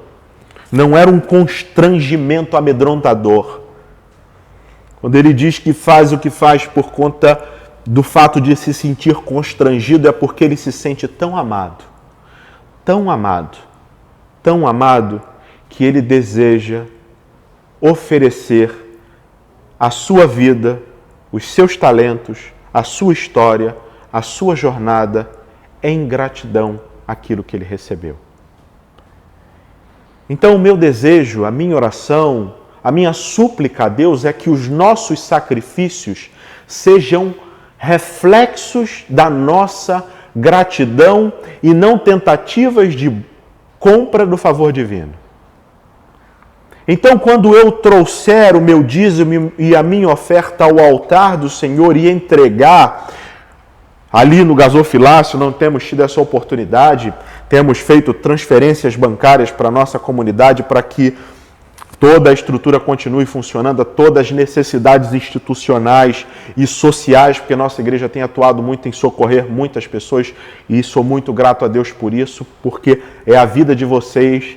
Não era um constrangimento amedrontador. Quando ele diz que faz o que faz por conta do fato de se sentir constrangido, é porque ele se sente tão amado, que ele deseja oferecer a sua vida, os seus talentos, a sua história, a sua jornada em gratidão àquilo que ele recebeu. Então o meu desejo, a minha oração, a minha súplica a Deus é que os nossos sacrifícios sejam reflexos da nossa gratidão e não tentativas de compra do favor divino. Então, quando eu trouxer o meu dízimo e a minha oferta ao altar do Senhor e entregar, ali no gasofilácio não temos tido essa oportunidade, temos feito transferências bancárias para a nossa comunidade para que toda a estrutura continue funcionando, todas as necessidades institucionais e sociais, porque a nossa igreja tem atuado muito em socorrer muitas pessoas e sou muito grato a Deus por isso, porque é a vida de vocês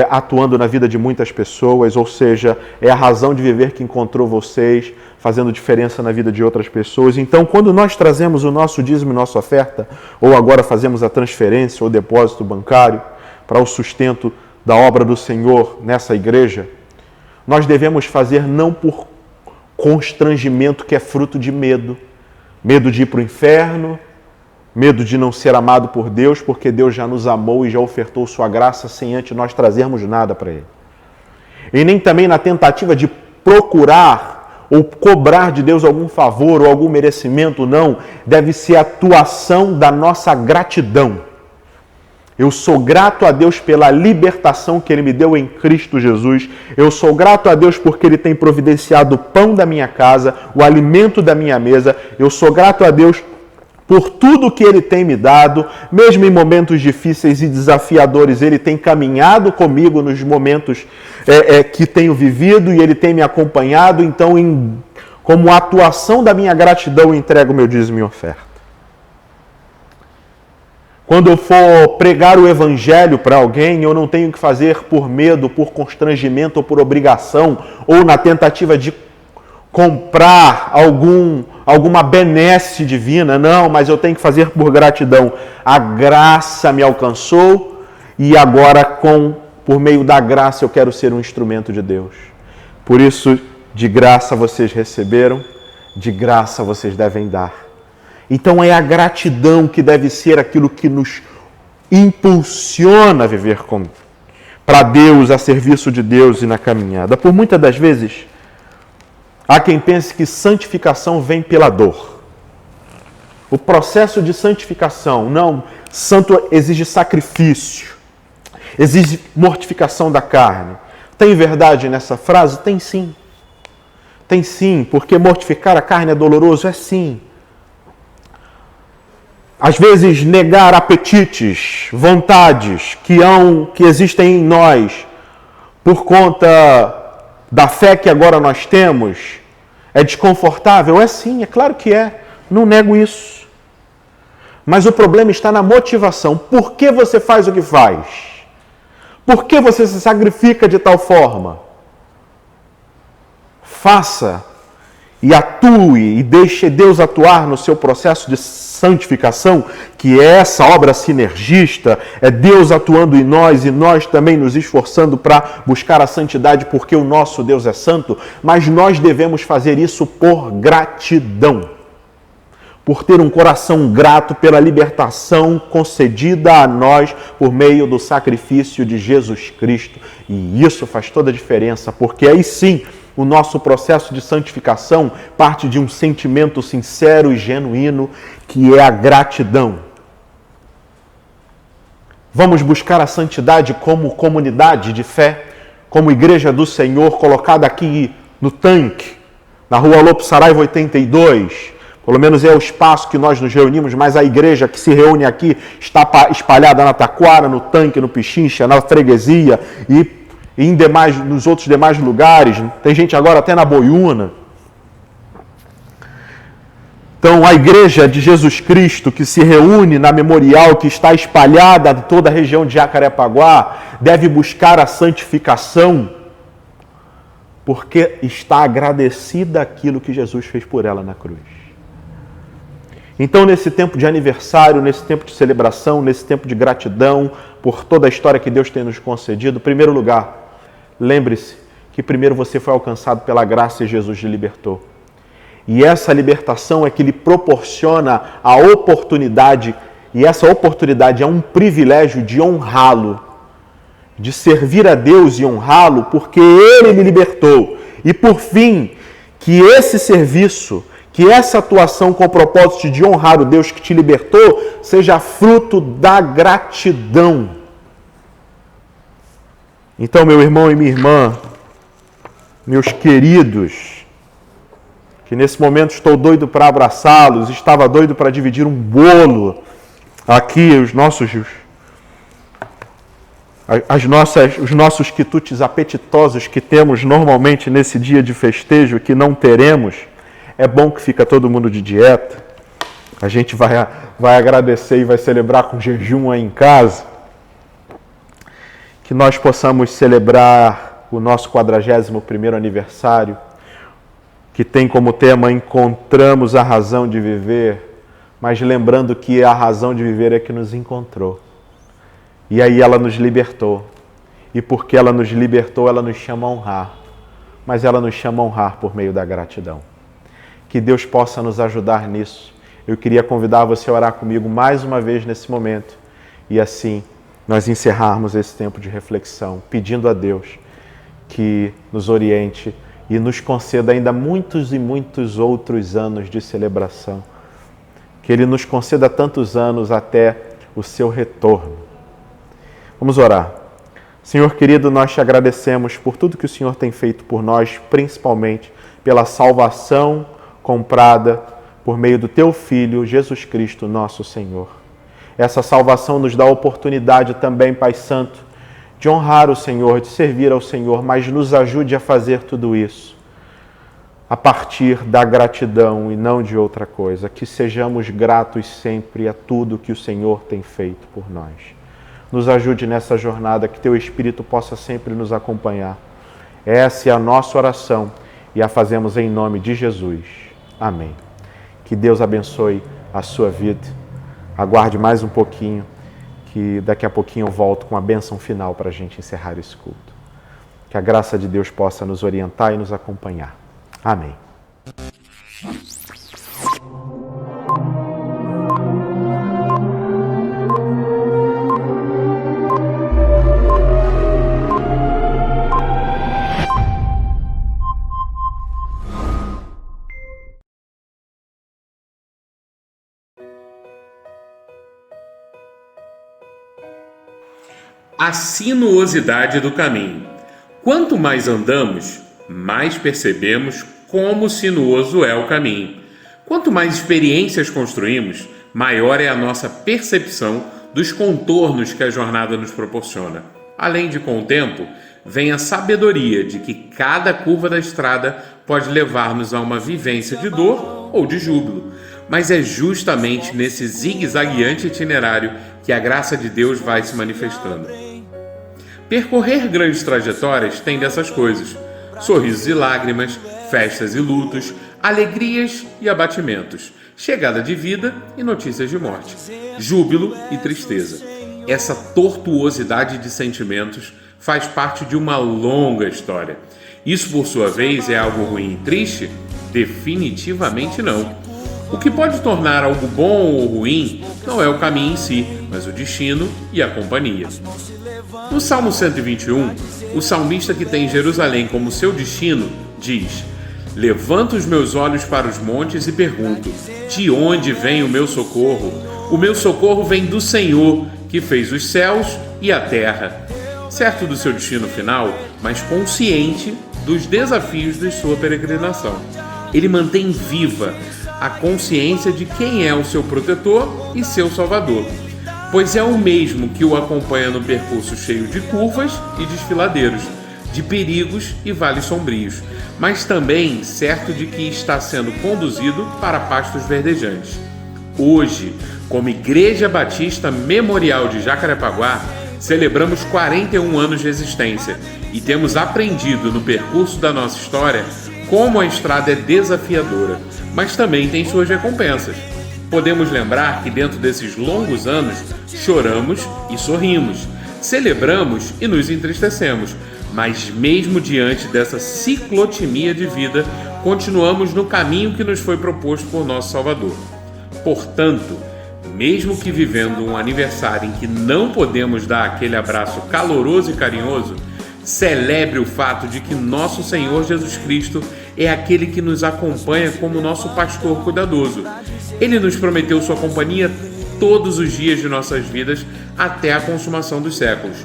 atuando na vida de muitas pessoas, ou seja, é a razão de viver que encontrou vocês, fazendo diferença na vida de outras pessoas. Então, quando nós trazemos o nosso dízimo e nossa oferta, ou agora fazemos a transferência ou depósito bancário para o sustento da obra do Senhor nessa igreja, nós devemos fazer não por constrangimento que é fruto de medo. Medo de ir para o inferno, medo de não ser amado por Deus, porque Deus já nos amou e já ofertou sua graça sem antes nós trazermos nada para Ele. E nem também na tentativa de procurar ou cobrar de Deus algum favor ou algum merecimento, não. Deve ser a atuação da nossa gratidão. Eu sou grato a Deus pela libertação que Ele me deu em Cristo Jesus. Eu sou grato a Deus porque Ele tem providenciado o pão da minha casa, o alimento da minha mesa. Eu sou grato a Deus por tudo que Ele tem me dado, mesmo em momentos difíceis e desafiadores. Ele tem caminhado comigo nos momentos que tenho vivido e Ele tem me acompanhado. Então, como atuação da minha gratidão, eu entrego meu dízimo e oferta. Quando eu for pregar o Evangelho para alguém, eu não tenho que fazer por medo, por constrangimento ou por obrigação, ou na tentativa de comprar alguma benesse divina, não, mas eu tenho que fazer por gratidão. A graça me alcançou e agora, por meio da graça, eu quero ser um instrumento de Deus. Por isso, de graça vocês receberam, de graça vocês devem dar. Então é a gratidão que deve ser aquilo que nos impulsiona a viver para Deus, a serviço de Deus e na caminhada. Por muitas das vezes, Há quem pense que santificação vem pela dor. O processo de santificação, não, santo exige sacrifício, exige mortificação da carne. Tem verdade nessa frase? Tem sim. Tem sim, porque mortificar a carne é doloroso? É sim. Às vezes negar apetites, vontades que existem em nós por conta da fé que agora nós temos é desconfortável? É sim, é claro que é. Não nego isso. Mas o problema está na motivação. Por que você faz o que faz? Por que você se sacrifica de tal forma? Faça e atue e deixe Deus atuar no seu processo de santificação, que é essa obra sinergista, é Deus atuando em nós e nós também nos esforçando para buscar a santidade, porque o nosso Deus é santo, mas nós devemos fazer isso por gratidão, por ter um coração grato pela libertação concedida a nós por meio do sacrifício de Jesus Cristo. E isso faz toda a diferença, porque aí sim, o nosso processo de santificação parte de um sentimento sincero e genuíno, que é a gratidão. Vamos buscar a santidade como comunidade de fé, como igreja do Senhor, colocada aqui no tanque, na rua Lopes Saraiva 82. Pelo menos é o espaço que nós nos reunimos, mas a igreja que se reúne aqui está espalhada na Taquara, no tanque, no Pichincha, na freguesia e nos outros demais lugares. Tem gente agora até na Boiúna. Então, a igreja de Jesus Cristo que se reúne na Memorial, que está espalhada em toda a região de Jacarepaguá, deve buscar a santificação, porque está agradecida aquilo que Jesus fez por ela na cruz. Então, nesse tempo de aniversário, nesse tempo de celebração, nesse tempo de gratidão por toda a história que Deus tem nos concedido, em primeiro lugar, lembre-se que primeiro você foi alcançado pela graça e Jesus te libertou. E essa libertação é que lhe proporciona a oportunidade, e essa oportunidade é um privilégio de honrá-lo, de servir a Deus e honrá-lo, porque Ele me libertou. E por fim, que esse serviço, que essa atuação com o propósito de honrar o Deus que te libertou, seja fruto da gratidão. Então, meu irmão e minha irmã, meus queridos, que nesse momento estou doido para abraçá-los, estava doido para dividir um bolo aqui, os nossos quitutes apetitosos que temos normalmente nesse dia de festejo, que não teremos. É bom que fica todo mundo de dieta. A gente vai agradecer e vai celebrar com jejum aí em casa. Que nós possamos celebrar o nosso 41º aniversário, que tem como tema Encontramos a Razão de Viver, mas lembrando que a razão de viver é que nos encontrou. E aí ela nos libertou. E porque ela nos libertou, ela nos chama a honrar. Mas ela nos chama a honrar por meio da gratidão. Que Deus possa nos ajudar nisso. Eu queria convidar você a orar comigo mais uma vez nesse momento. E assim, nós encerrarmos esse tempo de reflexão, pedindo a Deus que nos oriente e nos conceda ainda muitos e muitos outros anos de celebração. Que Ele nos conceda tantos anos até o seu retorno. Vamos orar. Senhor querido, nós te agradecemos por tudo que o Senhor tem feito por nós, principalmente pela salvação comprada por meio do Teu Filho, Jesus Cristo, nosso Senhor. Essa salvação nos dá a oportunidade também, Pai Santo, de honrar o Senhor, de servir ao Senhor, mas nos ajude a fazer tudo isso a partir da gratidão e não de outra coisa. Que sejamos gratos sempre a tudo que o Senhor tem feito por nós. Nos ajude nessa jornada, que Teu Espírito possa sempre nos acompanhar. Essa é a nossa oração e a fazemos em nome de Jesus. Amém. Que Deus abençoe a sua vida. Aguarde mais um pouquinho, que daqui a pouquinho eu volto com a bênção final para a gente encerrar esse culto. Que a graça de Deus possa nos orientar e nos acompanhar. Amém. A sinuosidade do caminho. Quanto mais andamos, mais percebemos como sinuoso é o caminho. Quanto mais experiências construímos, maior é a nossa percepção dos contornos que a jornada nos proporciona. Além de, com o tempo, vem a sabedoria de que cada curva da estrada pode levar-nos a uma vivência de dor ou de júbilo. Mas é justamente nesse zigue-zagueante itinerário que a graça de Deus vai se manifestando. Percorrer grandes trajetórias tem dessas coisas: sorrisos e lágrimas, festas e lutos, alegrias e abatimentos, chegada de vida e notícias de morte, júbilo e tristeza. Essa tortuosidade de sentimentos faz parte de uma longa história. Isso, por sua vez, é algo ruim e triste? Definitivamente não. O que pode tornar algo bom ou ruim não é o caminho em si, mas o destino e a companhia. No Salmo 121, o salmista, que tem Jerusalém como seu destino, diz: levanto os meus olhos para os montes e pergunto: de onde vem o meu socorro? O meu socorro vem do Senhor, que fez os céus e a terra. Certo do seu destino final, mas consciente dos desafios de sua peregrinação. Ele mantém viva a consciência de quem é o seu protetor e seu salvador, pois é o mesmo que o acompanha no percurso cheio de curvas e desfiladeiros, de perigos e vales sombrios, mas também certo de que está sendo conduzido para pastos verdejantes. Hoje, como Igreja Batista Memorial de Jacarepaguá, celebramos 41 anos de existência e temos aprendido no percurso da nossa história como a estrada é desafiadora, mas também tem suas recompensas. Podemos lembrar que dentro desses longos anos choramos e sorrimos, celebramos e nos entristecemos, mas mesmo diante dessa ciclotimia de vida, continuamos no caminho que nos foi proposto por nosso Salvador. Portanto, mesmo que vivendo um aniversário em que não podemos dar aquele abraço caloroso e carinhoso, celebre o fato de que nosso Senhor Jesus Cristo é aquele que nos acompanha como nosso pastor cuidadoso. Ele nos prometeu sua companhia todos os dias de nossas vidas até a consumação dos séculos.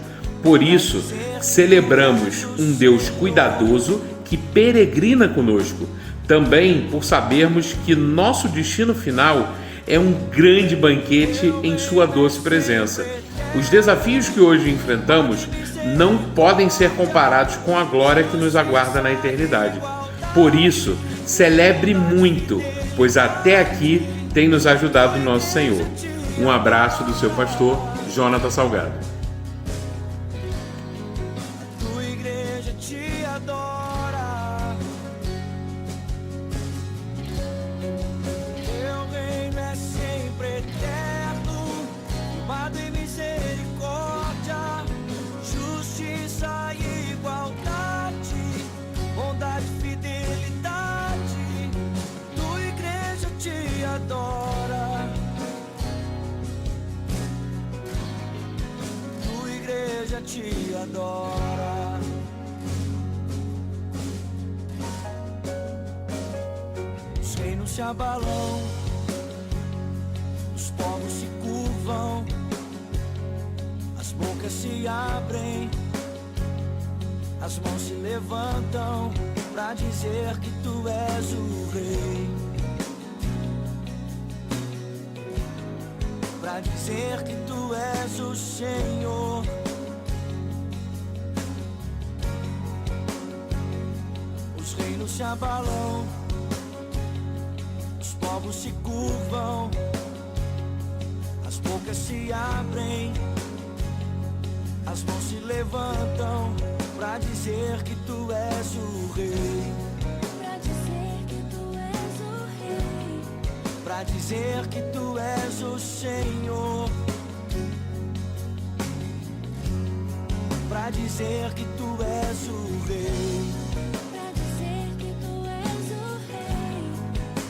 Por isso, celebramos um Deus cuidadoso que peregrina conosco. Também por sabermos que nosso destino final é um grande banquete em sua doce presença. Os desafios que hoje enfrentamos não podem ser comparados com a glória que nos aguarda na eternidade. Por isso, celebre muito, pois até aqui tem nos ajudado o nosso Senhor. Um abraço do seu pastor, Jonathan Salgado. Tua igreja te adora. Teu reino é sempre eterno, firmado em misericórdia, justiça e igualdade, bondade e fidelidade. Tua igreja te adora. Tua igreja te adora. Os reinos se abalam, os povos se curvam, as bocas se abrem, as mãos se levantam pra dizer que tu és o rei, pra dizer que tu és o Senhor. Os reinos se abalam, os povos se curvam, as bocas se abrem, as mãos se levantam pra dizer que tu és o rei, pra dizer que tu és o rei, pra dizer que tu és o Senhor, pra dizer que tu és o rei,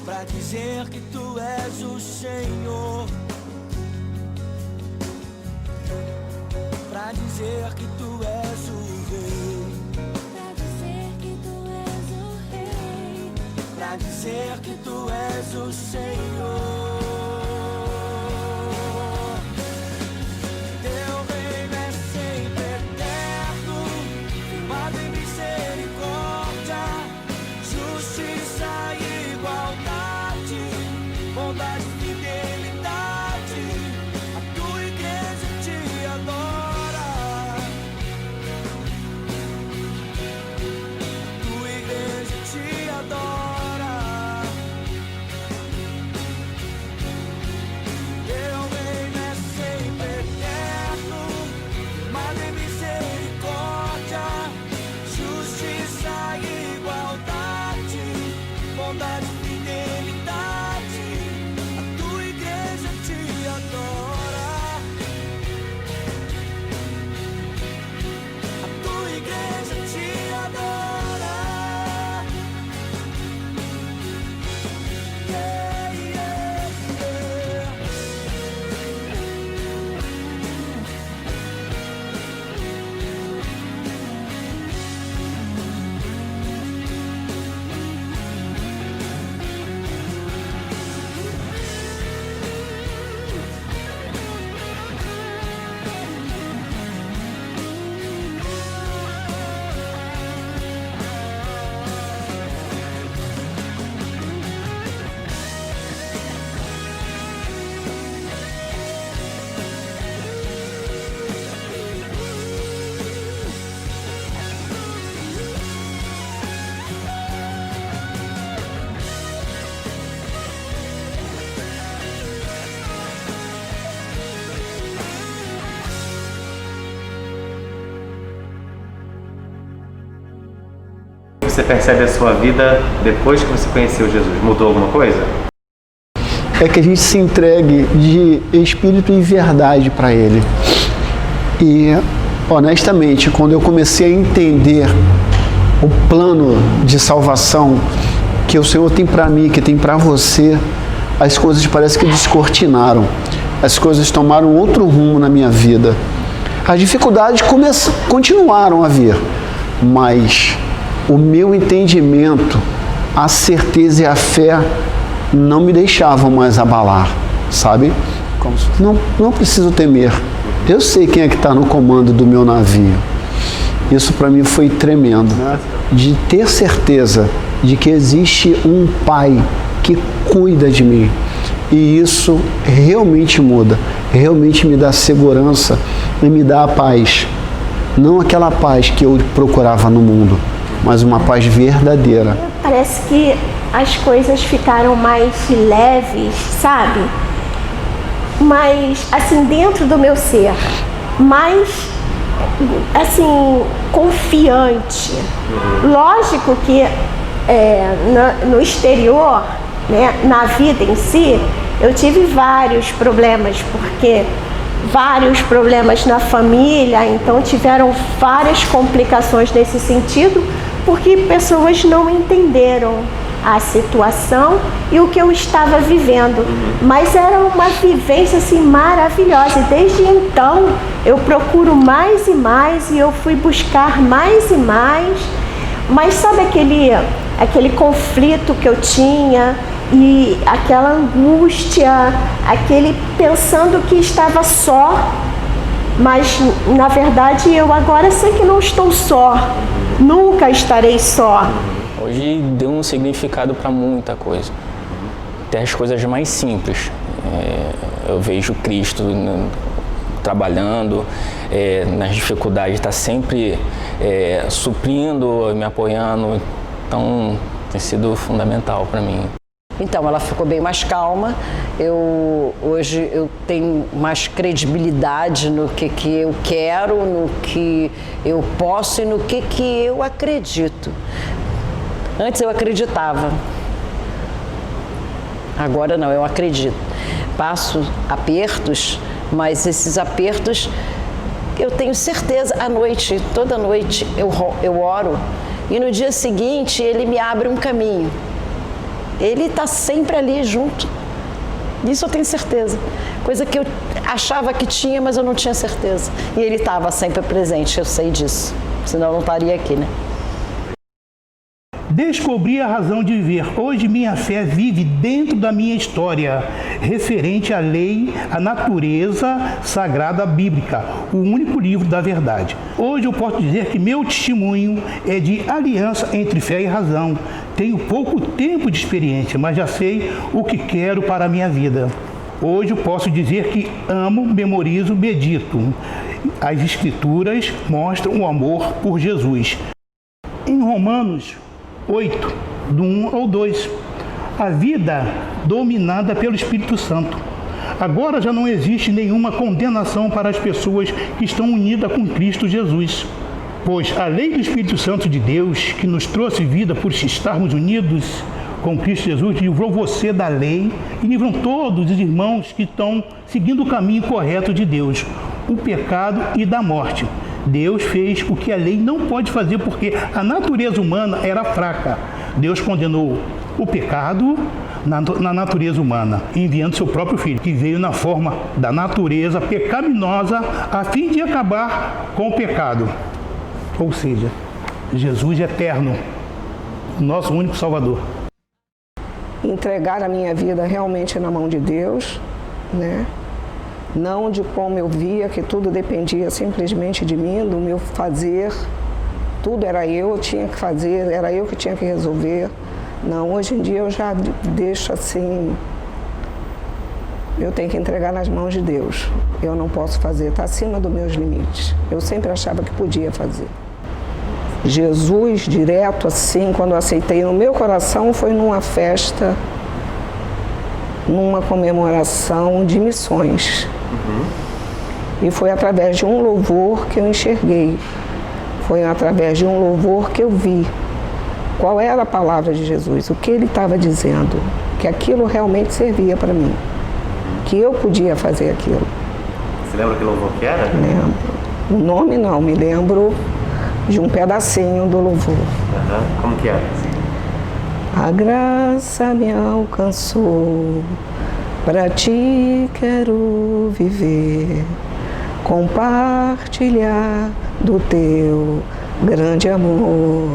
pra dizer que tu és o Senhor, pra dizer que tu és o rei, pra dizer que tu és o rei, pra dizer que tu és o Senhor. Teu reino é sempre bondade e fidelidade. A tua igreja te adora. A tua igreja te adora. Teu reino é sempre eterno, Madre misericórdia, justiça e igualdade, bondade e fidelidade. A tua igreja te adora. A tua igreja te adora. Yeah, yeah, yeah. Você percebe a sua vida depois que você conheceu Jesus? Mudou alguma coisa? É que a gente se entregue de espírito e verdade para Ele. E, honestamente, quando eu comecei a entender o plano de salvação que o Senhor tem para mim, que tem para você, as coisas parece que descortinaram. As coisas tomaram outro rumo na minha vida. As dificuldades continuaram a vir, mas o meu entendimento, a certeza e a fé não me deixavam mais abalar, sabe? Não preciso temer. Eu sei quem é que está no comando do meu navio. Isso para mim foi tremendo. De ter certeza de que existe um Pai que cuida de mim. E isso realmente muda, realmente me dá segurança e me dá a paz. Não aquela paz que eu procurava no mundo, mas uma paz verdadeira. Parece que as coisas ficaram mais leves, sabe? Mas, assim, dentro do meu ser, mais, assim, confiante. Lógico que no exterior, né, na vida em si, eu tive vários problemas, porque vários problemas na família, então tiveram várias complicações nesse sentido, porque pessoas não entenderam a situação e o que eu estava vivendo. Mas era uma vivência assim maravilhosa, e desde então eu procuro mais e mais, e eu fui buscar mais e mais. Mas sabe aquele conflito que eu tinha, e aquela angústia, aquele pensando que estava só, mas na verdade eu agora sei que não estou só, nunca estarei só. Hoje deu um significado para muita coisa, até as coisas mais simples. Eu vejo Cristo trabalhando, nas dificuldades, está sempre suprindo, me apoiando, então tem sido fundamental para mim. Então, ela ficou bem mais calma. Hoje eu tenho mais credibilidade no que eu quero, no que eu posso e no que eu acredito. Antes eu acreditava. Agora não, eu acredito. Passo apertos, mas esses apertos eu tenho certeza, à noite, toda noite eu oro, e no dia seguinte ele me abre um caminho. Ele está sempre ali junto. Isso eu tenho certeza. Coisa que eu achava que tinha, mas eu não tinha certeza. E ele estava sempre presente, eu sei disso. Senão eu não estaria aqui, né? Descobri a razão de viver. Hoje minha fé vive dentro da minha história. referente à lei, à natureza sagrada bíblica, o único livro da verdade. Hoje eu posso dizer que meu testemunho é de aliança entre fé e razão. Tenho pouco tempo de experiência, mas já sei o que quero para a minha vida. Hoje eu posso dizer que amo, memorizo, medito. As Escrituras mostram o amor por Jesus. Em Romanos 8, do 1 ao 2, a vida dominada pelo Espírito Santo. Agora já não existe nenhuma condenação para as pessoas que estão unidas com Cristo Jesus. Pois a lei do Espírito Santo de Deus, que nos trouxe vida por estarmos unidos com Cristo Jesus, livrou você da lei e livrou todos os irmãos que estão seguindo o caminho correto de Deus, o pecado e da morte. Deus fez o que a lei não pode fazer porque a natureza humana era fraca. Deus condenou o pecado na natureza humana, enviando seu próprio Filho, que veio na forma da natureza pecaminosa a fim de acabar com o pecado. Ou seja, Jesus é eterno, nosso único Salvador. Entregar a minha vida realmente na mão de Deus, né? Não de como eu via, que tudo dependia simplesmente de mim, do meu fazer. Tudo era eu tinha que fazer, era eu que tinha que resolver. Não, hoje em dia eu já deixo assim, eu tenho que entregar nas mãos de Deus. Eu não posso fazer, está acima dos meus limites. Eu sempre achava que podia fazer. Jesus, direto assim, quando eu aceitei no meu coração, foi numa festa, numa comemoração de missões. E foi através de um louvor que eu enxerguei. Foi através de um louvor que eu vi qual era a palavra de Jesus, o que ele estava dizendo, que aquilo realmente servia para mim, que eu podia fazer aquilo. Você lembra que louvor que era? Lembro. O nome não, me lembro de um pedacinho do louvor. Como que é? A graça me alcançou, pra ti quero viver, compartilhar do teu grande amor.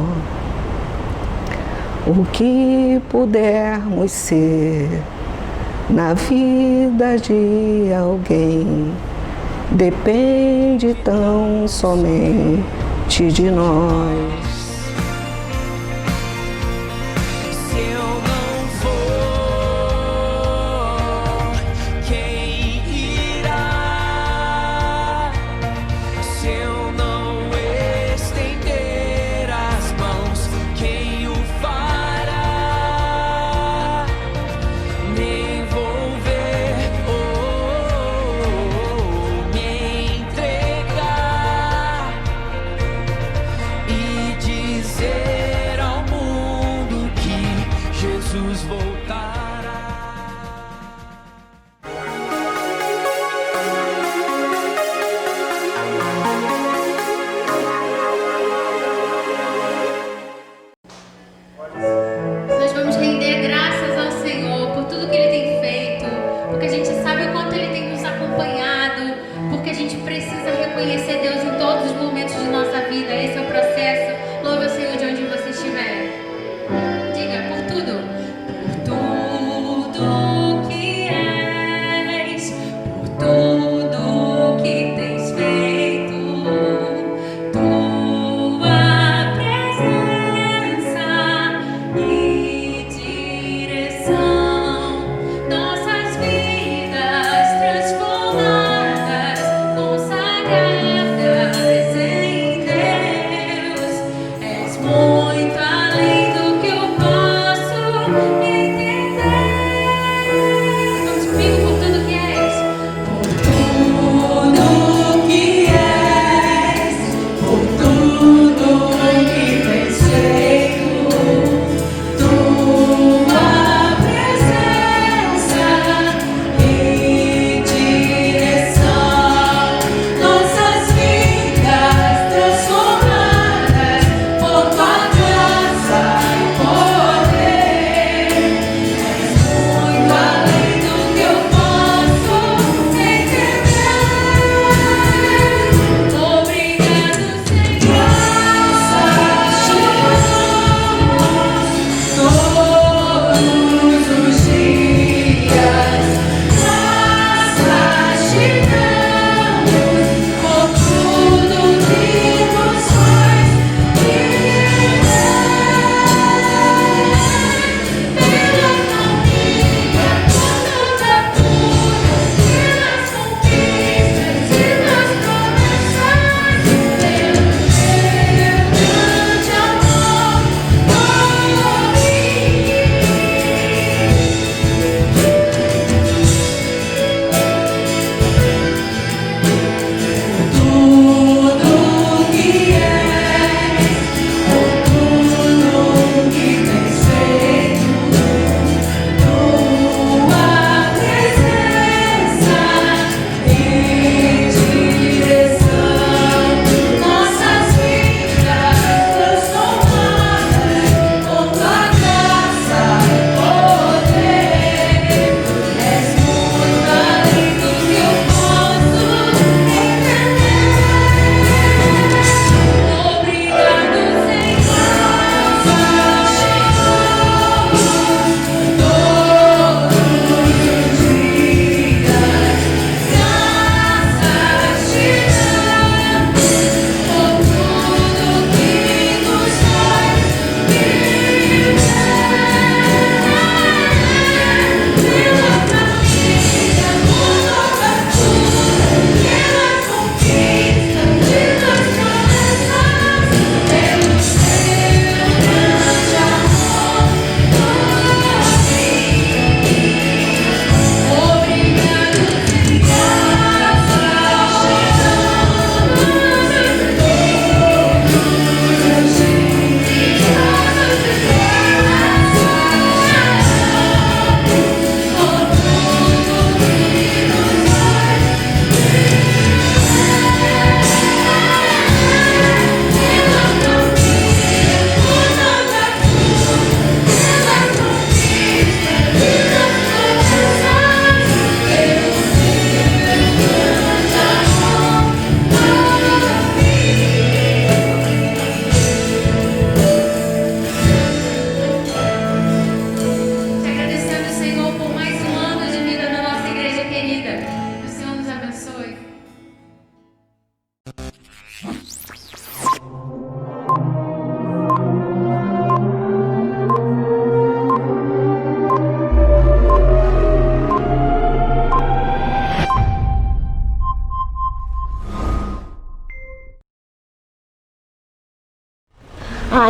O que pudermos ser na vida de alguém depende tão somente de nós. Se eu não for, quem irá? Se eu não estender as mãos, quem o fará? Me envolver, me entregar e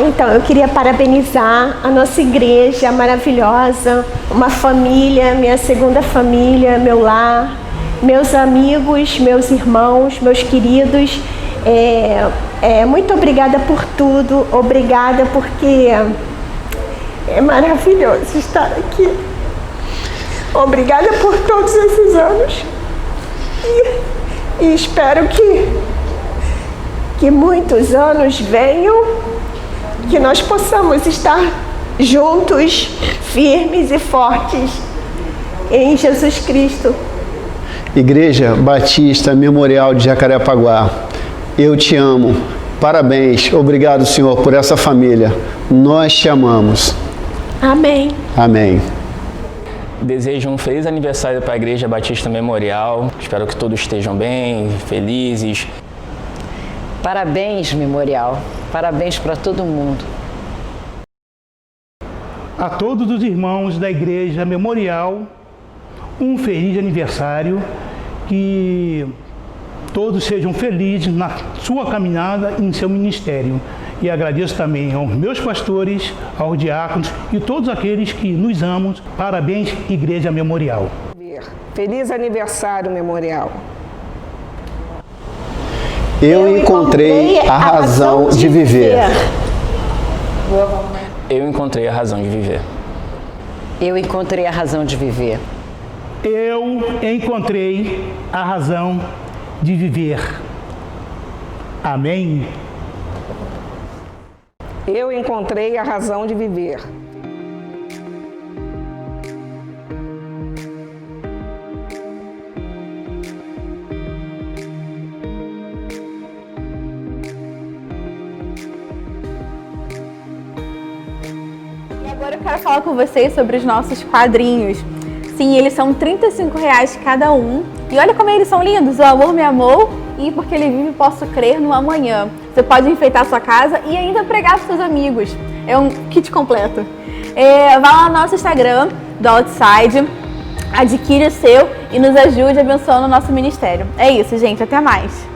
Então, eu queria parabenizar a nossa igreja maravilhosa, uma família, minha segunda família, meu lar, meus amigos, meus irmãos, meus queridos. Muito obrigada por tudo, obrigada porque é maravilhoso estar aqui. Obrigada por todos esses anos e espero que muitos anos venham, que nós possamos estar juntos, firmes e fortes em Jesus Cristo. Igreja Batista Memorial de Jacarepaguá, eu te amo. Parabéns. Obrigado, Senhor, por essa família. Nós te amamos. Amém. Amém. Desejo um feliz aniversário para a Igreja Batista Memorial. Espero que todos estejam bem, felizes. Parabéns, Memorial. Parabéns para todo mundo. A todos os irmãos da Igreja Memorial, um feliz aniversário, que todos sejam felizes na sua caminhada e em seu ministério. E agradeço também aos meus pastores, aos diáconos e todos aqueles que nos amam. Parabéns, Igreja Memorial. Feliz aniversário, Memorial. Eu encontrei a razão de viver. Eu encontrei a razão de viver. Eu encontrei a razão de viver. Eu encontrei a razão de viver. Amém? Eu encontrei a razão de viver. E agora eu quero falar com vocês sobre os nossos quadrinhos. Sim, eles são R$35 cada um. E olha como eles são lindos. O amor me amou e porque ele vive posso crer no amanhã. Você pode enfeitar a sua casa e ainda pregar para seus amigos. É um kit completo. Vá lá no nosso Instagram, do Outside, adquire o seu e nos ajude abençoando o nosso ministério. É isso, gente. Até mais.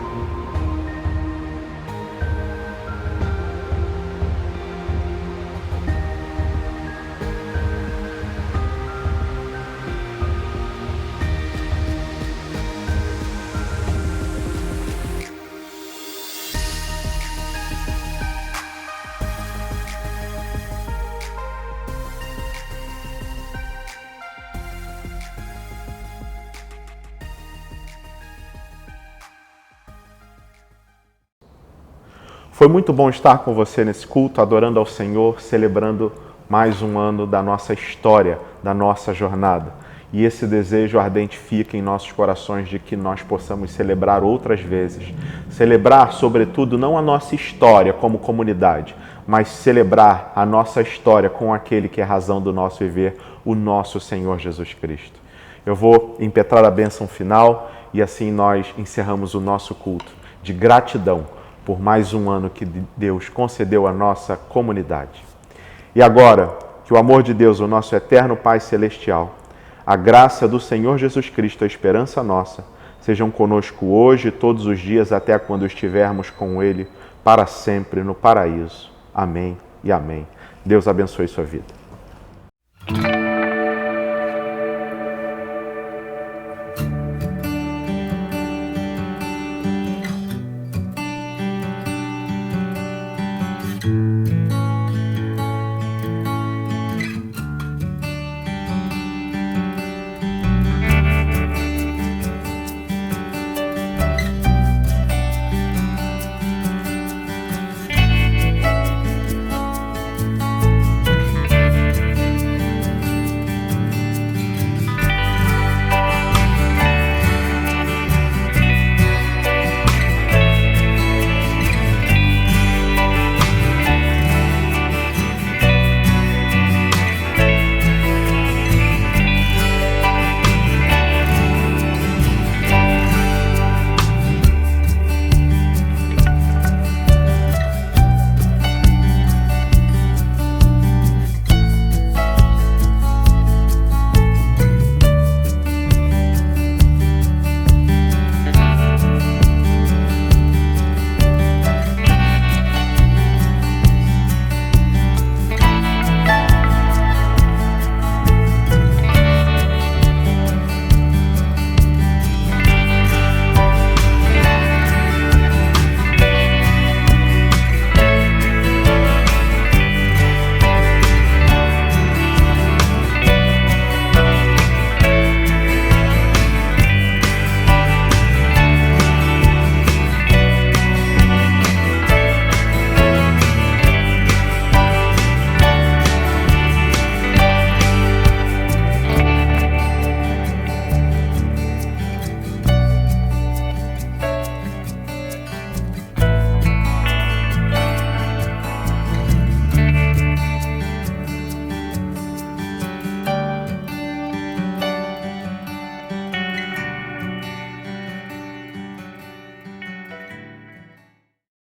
Foi muito bom estar com você nesse culto, adorando ao Senhor, celebrando mais um ano da nossa história, da nossa jornada. E esse desejo ardente fica em nossos corações de que nós possamos celebrar outras vezes. Celebrar, sobretudo, não a nossa história como comunidade, mas celebrar a nossa história com aquele que é a razão do nosso viver, o nosso Senhor Jesus Cristo. Eu vou impetrar a bênção final e assim nós encerramos o nosso culto de gratidão por mais um ano que Deus concedeu à nossa comunidade. E agora, que o amor de Deus, o nosso eterno Pai Celestial, a graça do Senhor Jesus Cristo, a esperança nossa, sejam conosco hoje e todos os dias até quando estivermos com Ele para sempre no paraíso. Amém e amém. Deus abençoe sua vida.